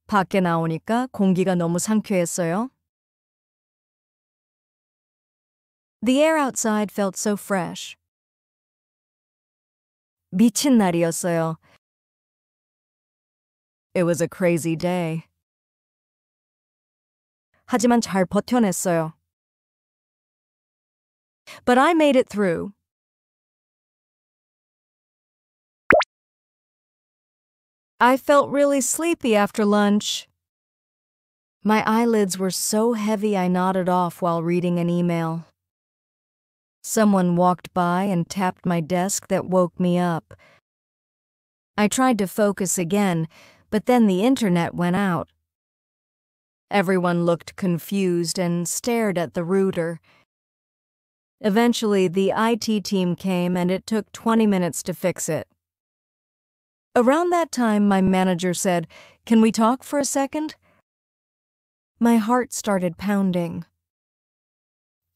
밖에 나오니까 공기가 너무 상쾌했어요. The air outside felt so fresh. 미친 날이었어요. It was a crazy day. 하지만 잘 버텨냈어요. But I made it through. I felt really sleepy after lunch. My eyelids were so heavy I nodded off while reading an email. Someone walked by and tapped my desk that woke me up. I tried to focus again, but then the internet went out. Everyone looked confused and stared at the router. Eventually, the IT team came and it took 20 minutes to fix it. Around that time, my manager said, "Can we talk for a second?" My heart started pounding.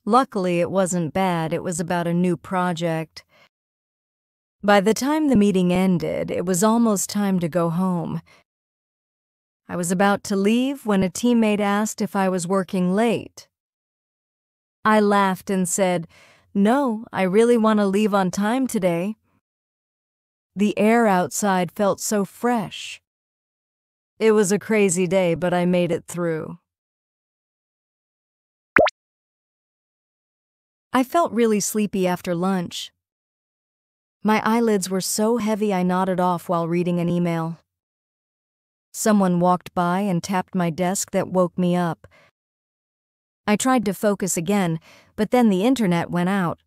Luckily, it wasn't bad. It was about a new project. By the time the meeting ended, it was almost time to go home. I was about to leave when a teammate asked if I was working late. I laughed and said, "No, I really want to leave on time today." The air outside felt so fresh. It was a crazy day, but I made it through. I felt really sleepy after lunch. My eyelids were so heavy I nodded off while reading an email. Someone walked by and tapped my desk that woke me up. I tried to focus again, but then the internet went out.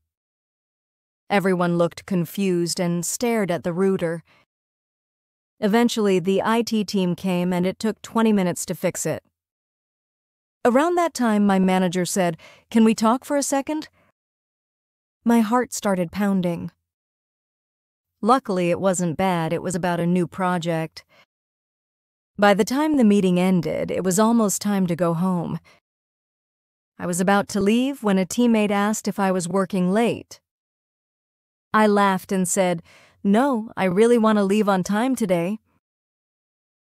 Everyone looked confused and stared at the router. Eventually, the IT team came and it took 20 minutes to fix it. Around that time, my manager said, "Can we talk for a second?" My heart started pounding. Luckily, it wasn't bad. It was about a new project. By the time the meeting ended, it was almost time to go home. I was about to leave when a teammate asked if I was working late. I laughed and said, "No, I really want to leave on time today."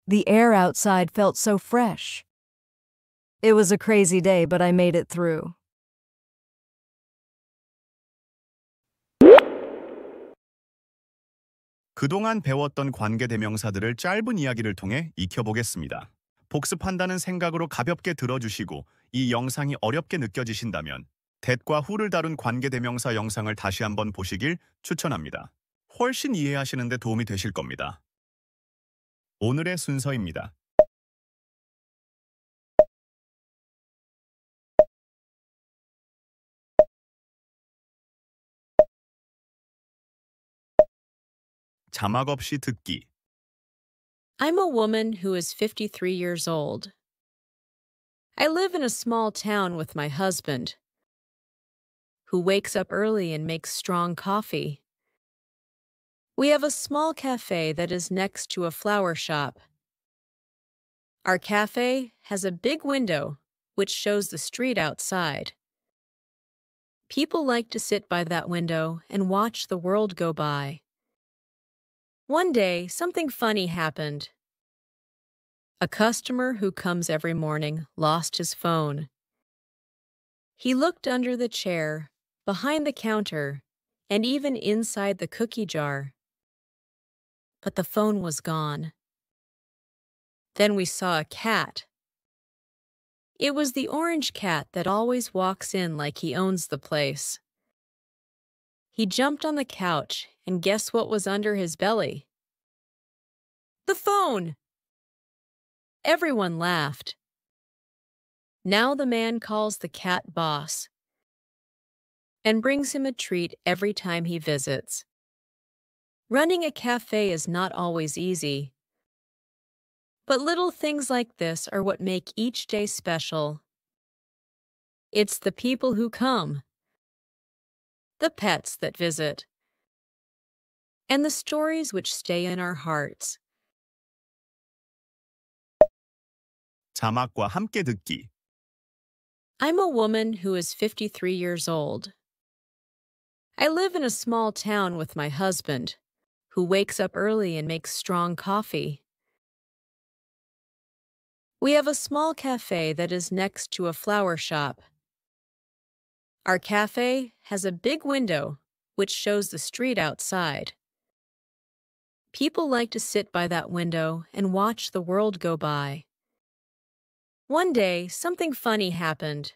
The air outside felt so fresh. It was a crazy day, but I made it through. 그동안 배웠던 관계대명사들을 짧은 이야기를 통해 익혀보겠습니다. 복습한다는 생각으로 가볍게 들어주시고 이 영상이 어렵게 느껴지신다면 that과 who를 다룬 관계대명사 영상을 다시 한번 보시길 추천합니다. 훨씬 이해하시는 데 도움이 되실 겁니다. 오늘의 순서입니다. 자막 없이 듣기. I'm a woman who is 53 years old. I live in a small town with my husband, who wakes up early and makes strong coffee. We have a small cafe that is next to a flower shop. Our cafe has a big window which shows the street outside. People like to sit by that window and watch the world go by. One day, something funny happened. A customer who comes every morning lost his phone. He looked under the chair, behind the counter, and even inside the cookie jar. But the phone was gone. Then we saw a cat. It was the orange cat that always walks in like he owns the place. He jumped on the couch, and guess what was under his belly? The phone! Everyone laughed. Now the man calls the cat boss and brings him a treat every time he visits. Running a cafe is not always easy, but little things like this are what make each day special. It's the people who come, the pets that visit, and the stories which stay in our hearts. 자막과 함께 듣기. I'm a woman who is 53 years old. I live in a small town with my husband, who wakes up early and makes strong coffee. We have a small cafe that is next to a flower shop. Our cafe has a big window which shows the street outside. People like to sit by that window and watch the world go by. One day, something funny happened.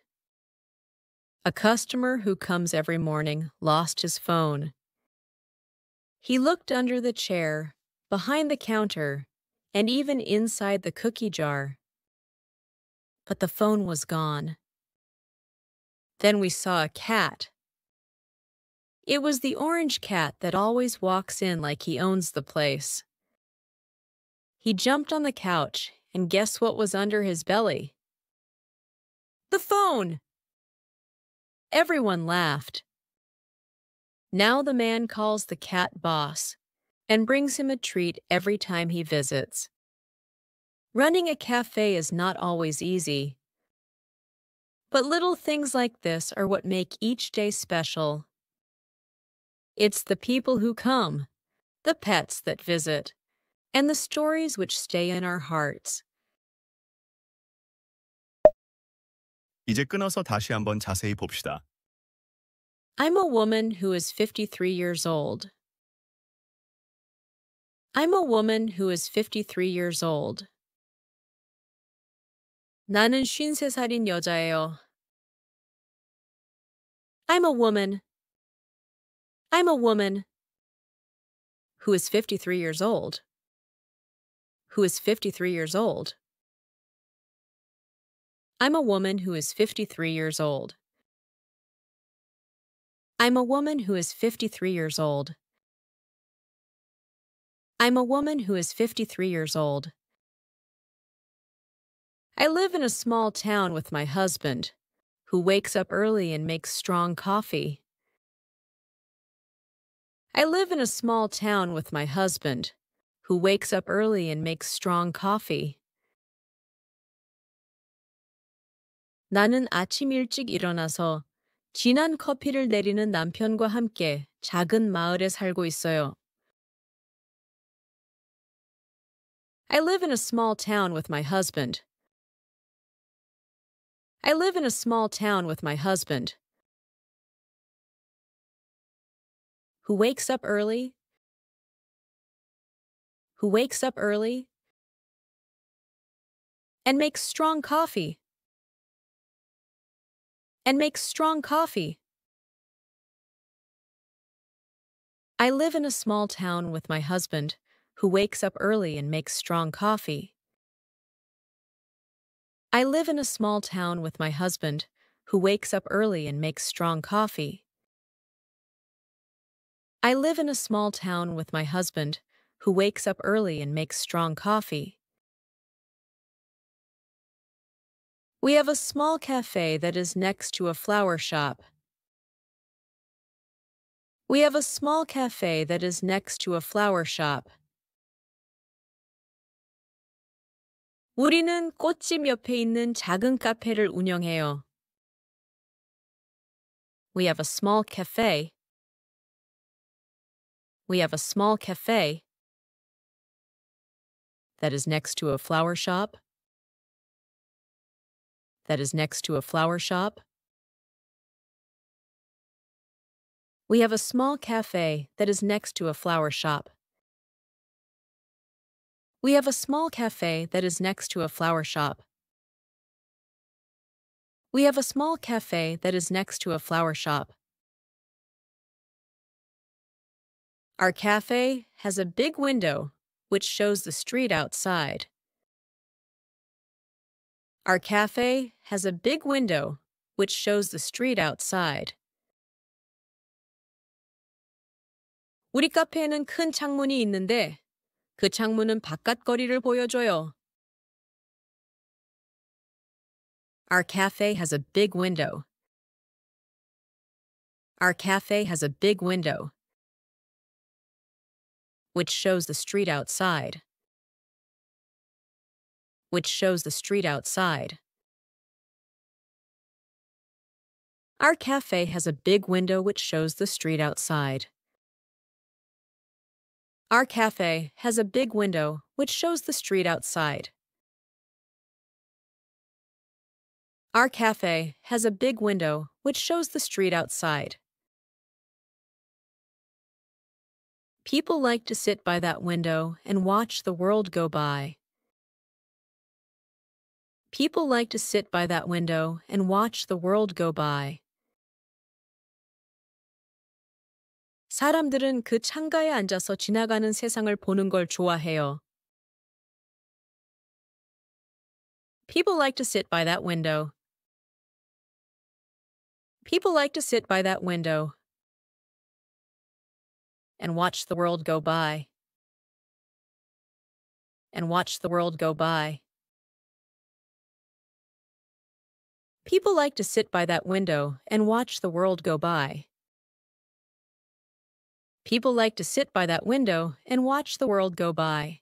A customer who comes every morning lost his phone. He looked under the chair, behind the counter, and even inside the cookie jar. But the phone was gone. Then we saw a cat. It was the orange cat that always walks in like he owns the place. He jumped on the couch, and guess what was under his belly? The phone! Everyone laughed. Now the man calls the cat boss and brings him a treat every time he visits. Running a cafe is not always easy, but little things like this are what make each day special. It's the people who come, the pets that visit, and the stories which stay in our hearts. 이제 끊어서 다시 한번 자세히 봅시다. I'm a woman who is 53 years old. I'm a woman who is 53 years old. 나는 53살인 여자예요. I'm a woman. I'm a woman who is 53 years old. Who is 53 years old. I'm a woman who is 53 years old. I'm a woman who is 53 years old. I'm a woman who is 53 years old. I live in a small town with my husband, who wakes up early and makes strong coffee. I live in a small town with my husband, who wakes up early and makes strong coffee. 나는 아침 일찍 일어나서 진한 커피를 내리는 남편과 함께 작은 마을에 살고 있어요. I live in a small town with my husband. I live in a small town with my husband, who wakes up early, who wakes up early, and makes strong coffee, and makes strong coffee. I live in a small town with my husband, who wakes up early and makes strong coffee. I live in a small town with my husband, who wakes up early and makes strong coffee. I live in a small town with my husband, who wakes up early and makes strong coffee. We have a small cafe that is next to a flower shop. We have a small cafe that is next to a flower shop. 우리는 꽃집 옆에 있는 작은 카페를 운영해요. We have a small cafe. We have a small cafe that is next to a flower shop. That is next to a flower shop. We have a small cafe that is next to a flower shop. We have a small cafe that is next to a flower shop. We have a small cafe that is next to a flower shop. Our cafe has a big window which shows the street outside. Our cafe has a big window which shows the street outside. 우리 카페에는 큰 창문이 있는데 그 창문은 바깥 거리를 보여줘요. Our cafe has a big window. Our cafe has a big window which shows the street outside. Which shows the street outside. Our cafe has a big window which shows the street outside. Our cafe has a big window which shows the street outside. Our cafe has a big window which shows the street outside. People like to sit by that window and watch the world go by. People like to sit by that window and watch the world go by. 사람들은 그 창가에 앉아서 지나가는 세상을 보는 걸 좋아해요. People like to sit by that window. People like to sit by that window and watch the world go by. And watch the world go by. People like to sit by that window and watch the world go by. People like to sit by that window and watch the world go by.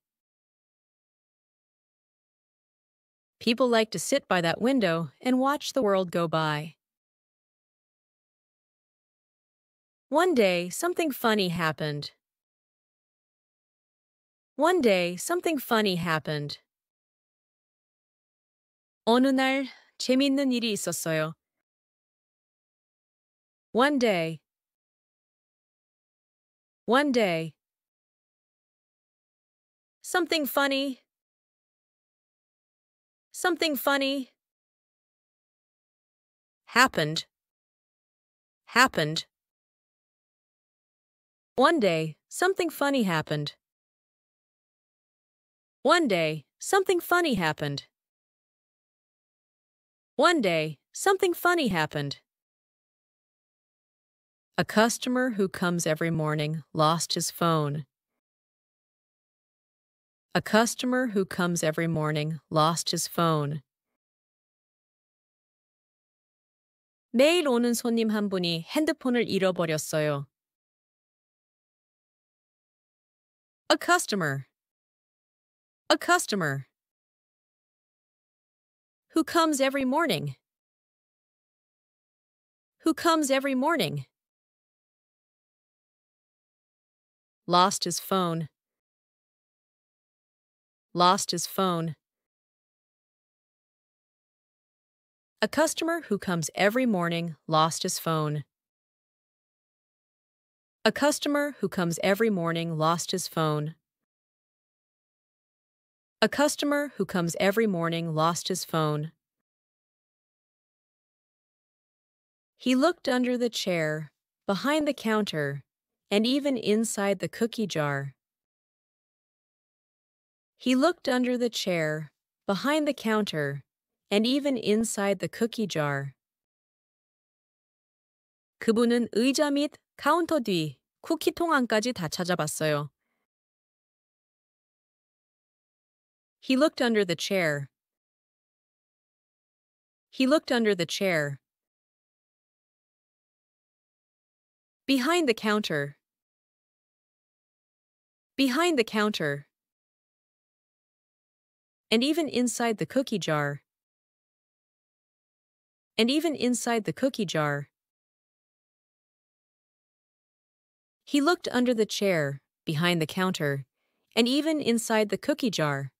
People like to sit by that window and watch the world go by. One day, something funny happened. One day, something funny happened. 어느 날, 재밌는 일이 있었어요. One day. One day. Something funny. Something funny. Happened. Happened. One day, something funny happened. One day, something funny happened. One day, something funny happened. A customer who comes every morning lost his phone. A customer who comes every morning lost his phone. 매일 오는 손님 한 분이 핸드폰을 잃어버렸어요. A customer. A customer. Who comes every morning? Who comes every morning? Lost his phone. Lost his phone. A customer who comes every morning lost his phone. A customer who comes every morning lost his phone. A customer who comes every morning lost his phone. He looked under the chair, behind the counter, and even inside the cookie jar. He looked under the chair, behind the counter, and even inside the cookie jar. 그분은 의자 및 카운터 뒤, 쿠키통 안까지 다 찾아봤어요. He looked under the chair. He looked under the chair. Behind the counter. Behind the counter. And even inside the cookie jar. And even inside the cookie jar. He looked under the chair, behind the counter, and even inside the cookie jar.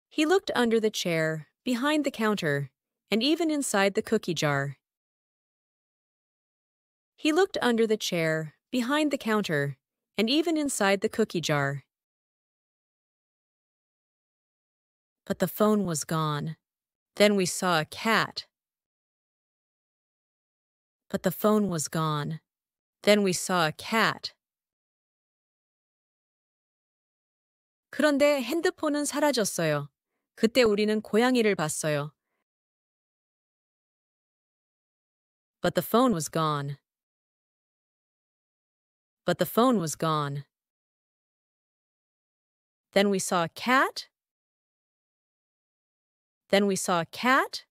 He looked under the chair, behind the counter, and even inside the cookie jar. He looked under the chair, behind the counter, and even inside the cookie jar. But the phone was gone. Then we saw a cat. But the phone was gone. Then we saw a cat. 그런데 핸드폰은 사라졌어요. 그때 우리는 고양이를 봤어요. But the phone was gone. But the phone was gone. Then we saw a cat. Then we saw a cat.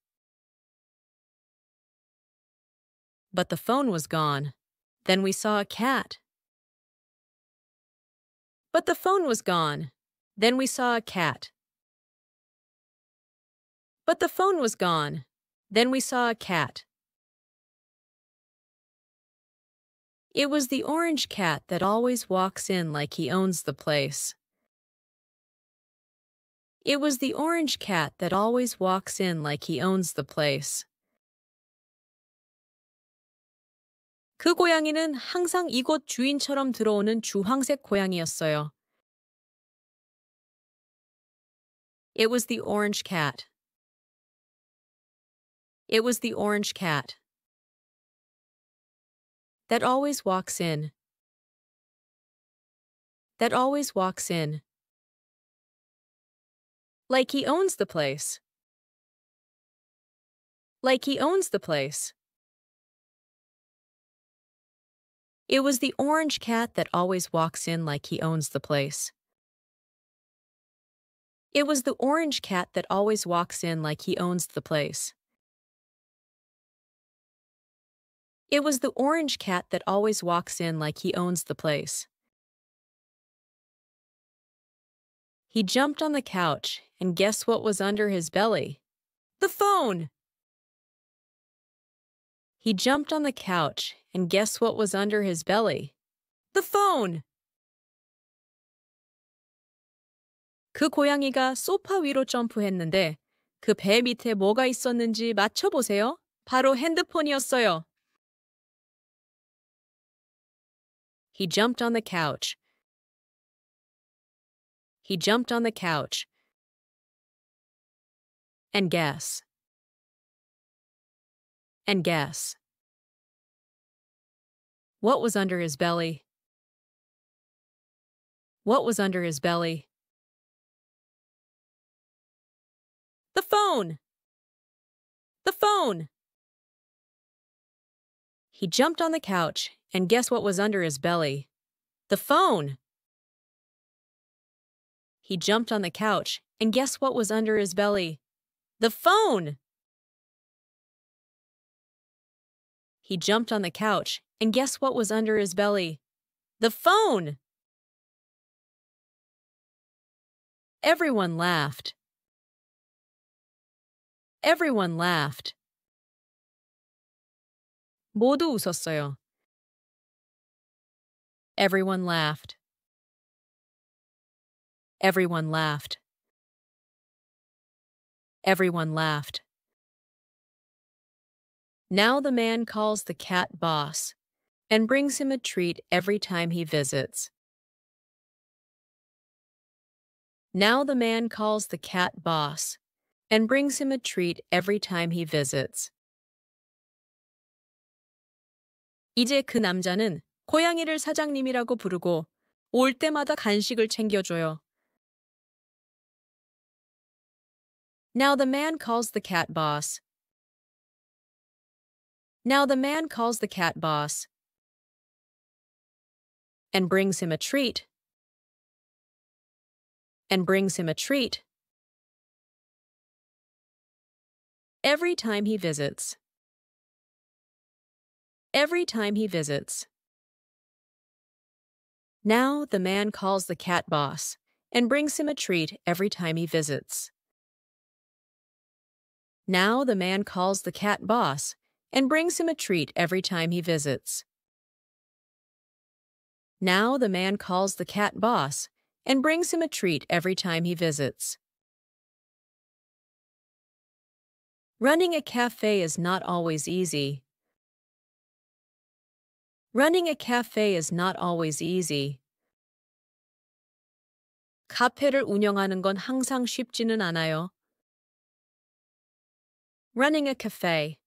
But the phone was gone. Then we saw a cat. But the phone was gone. Then we saw a cat. But the phone was gone. Then we saw a cat. It was the orange cat that always walks in like he owns the place. It was the orange cat that always walks in like he owns the place. 그 고양이는 항상 이곳 주인처럼 들어오는 주황색 고양이였어요. It was the orange cat. It was the orange cat. That always walks in. That always walks in. Like he owns the place. Like he owns the place. It was the orange cat that always walks in like he owns the place. It was the orange cat that always walks in like he owns the place. It was the orange cat that always walks in like he owns the place. He jumped on the couch, and guess what was under his belly? The phone! He jumped on the couch, and guess what was under his belly? The phone! 그 고양이가 소파 위로 점프했는데 그 배 밑에 뭐가 있었는지 맞춰보세요. 바로 핸드폰이었어요. He jumped on the couch. He jumped on the couch. And guess. And guess. What was under his belly? What was under his belly? The phone! The phone! He jumped on the couch, and guess what was under his belly? The phone! He jumped on the couch, and guess what was under his belly? The phone! He jumped on the couch, and guess what was under his belly? The phone! Everyone laughed. Everyone laughed. 모두 웃었어요. Everyone laughed. Everyone laughed. Everyone laughed. Now the man calls the cat boss and brings him a treat every time he visits. Now the man calls the cat boss and brings him a treat every time he visits. 이제 그 남자는 고양이를 사장님이라고 부르고 올 때마다 간식을 챙겨줘요. Now the man calls the cat boss. Now the man calls the cat boss and brings him a treat. And brings him a treat. Every time he visits. Every time he visits. Now the man calls the cat boss and brings him a treat every time he visits. Now the man calls the cat boss and brings him a treat every time he visits. Now the man calls the cat boss and brings him a treat every time he visits. Running a cafe is not always easy. Running a cafe is not always easy. 카페를 운영하는 건 항상 쉽지는 않아요. Running a cafe.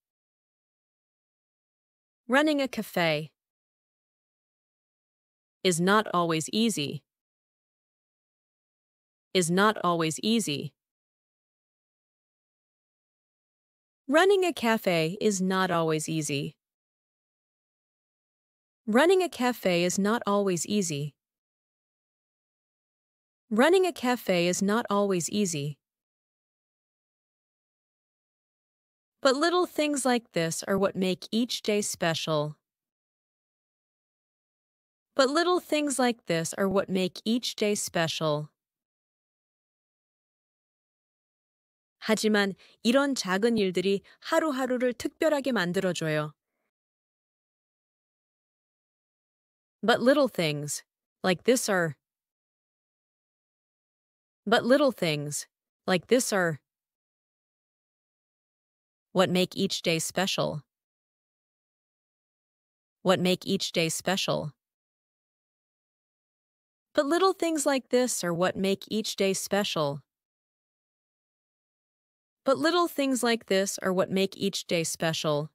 Running a cafe is not always easy. Is not always easy. Running a cafe is not always easy. Running a cafe is not always easy. Running a cafe is not always easy. But little things like this are what make each day special. But little things like this are what make each day special. 하지만 이런 작은 일들이 하루하루를 특별하게 만들어줘요. But little things like this are But little things like this are what make each day special. What make each day special. But little things like this are what make each day special. But little things like this are what make each day special.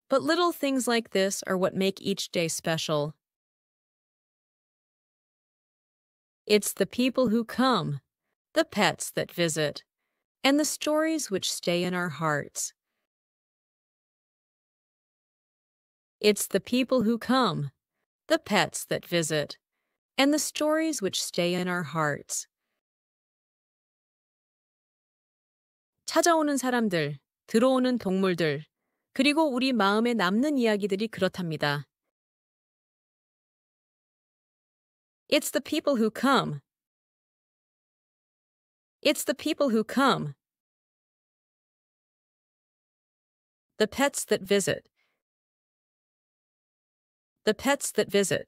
But little things like this are what make each day special. It's the people who come, the pets that visit, and the stories which stay in our hearts. It's the people who come, the pets that visit, and the stories which stay in our hearts. 찾아오는 사람들, 들어오는 동물들, 그리고 우리 마음에 남는 이야기들이 그렇답니다. It's the people who come. It's the people who come. The pets that visit. The pets that visit.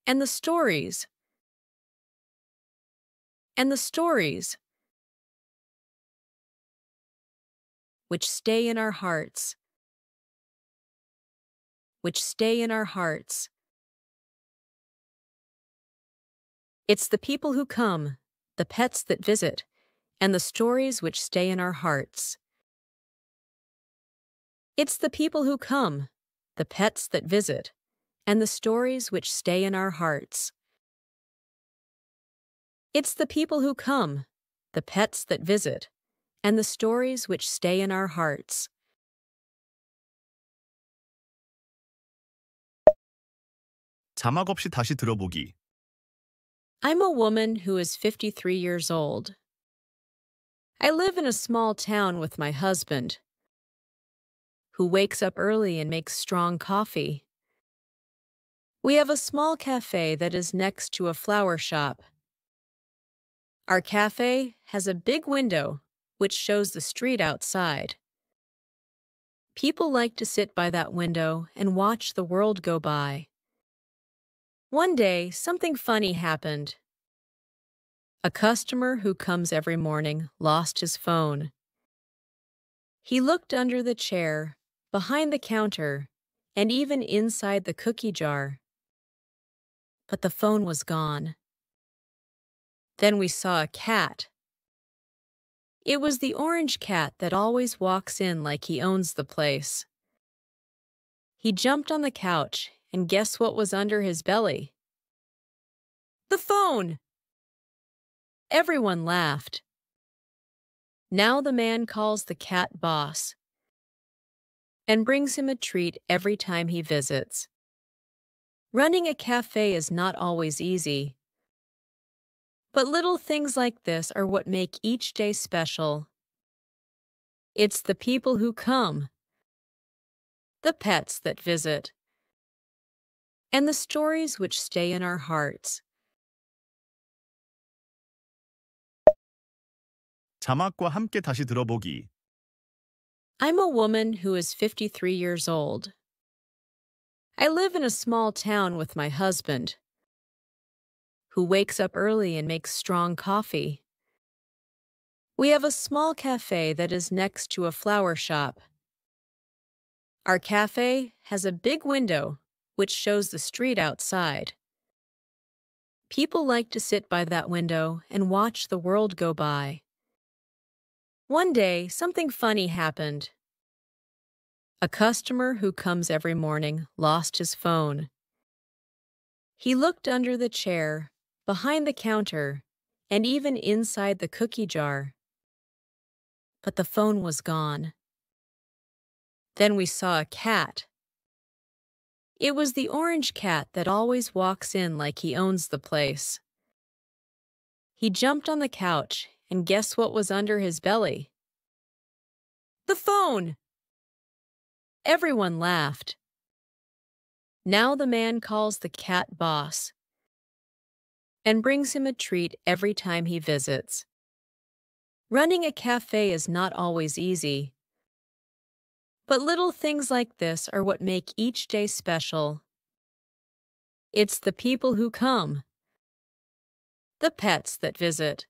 And the stories. And the stories which stay in our hearts. Which stay in our hearts. It's the people who come, the pets that visit, and the stories which stay in our hearts. It's the people who come, the pets that visit, and the stories which stay in our hearts. It's the people who come, the pets that visit, and the stories which stay in our hearts. 자막 없이 다시 들어보기. I'm a woman who is 53 years old. I live in a small town with my husband, who wakes up early and makes strong coffee. We have a small cafe that is next to a flower shop. Our cafe has a big window which shows the street outside. People like to sit by that window and watch the world go by. One day, something funny happened. A customer who comes every morning lost his phone. He looked under the chair, behind the counter, and even inside the cookie jar. But the phone was gone. Then we saw a cat. It was the orange cat that always walks in like he owns the place. He jumped on the couch, and guess what was under his belly? The phone! Everyone laughed. Now the man calls the cat boss and brings him a treat every time he visits. Running a cafe is not always easy. But little things like this are what make each day special. It's the people who come, the pets that visit, and the stories which stay in our hearts. 자막과 함께 다시 들어보기. I'm a woman who is 53 years old. I live in a small town with my husband, who wakes up early and makes strong coffee. We have a small cafe that is next to a flower shop. Our cafe has a big window which shows the street outside. People like to sit by that window and watch the world go by. One day, something funny happened. A customer who comes every morning lost his phone. He looked under the chair, behind the counter, and even inside the cookie jar. But the phone was gone. Then we saw a cat. It was the orange cat that always walks in like he owns the place. He jumped on the couch, and guess what was under his belly? The phone! Everyone laughed. Now the man calls the cat boss and brings him a treat every time he visits. Running a cafe is not always easy. But little things like this are what make each day special. It's the people who come, the pets that visit,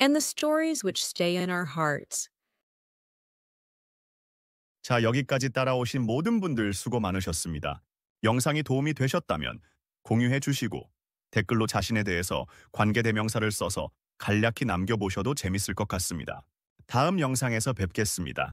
and the stories which stay in our hearts. 자, 여기까지 따라오신 모든 분들 수고 많으셨습니다. 영상이 도움이 되셨다면 공유해 주시고 댓글로 자신에 대해서 관계대명사를 써서 간략히 남겨보셔도 재밌을 것 같습니다. 다음 영상에서 뵙겠습니다.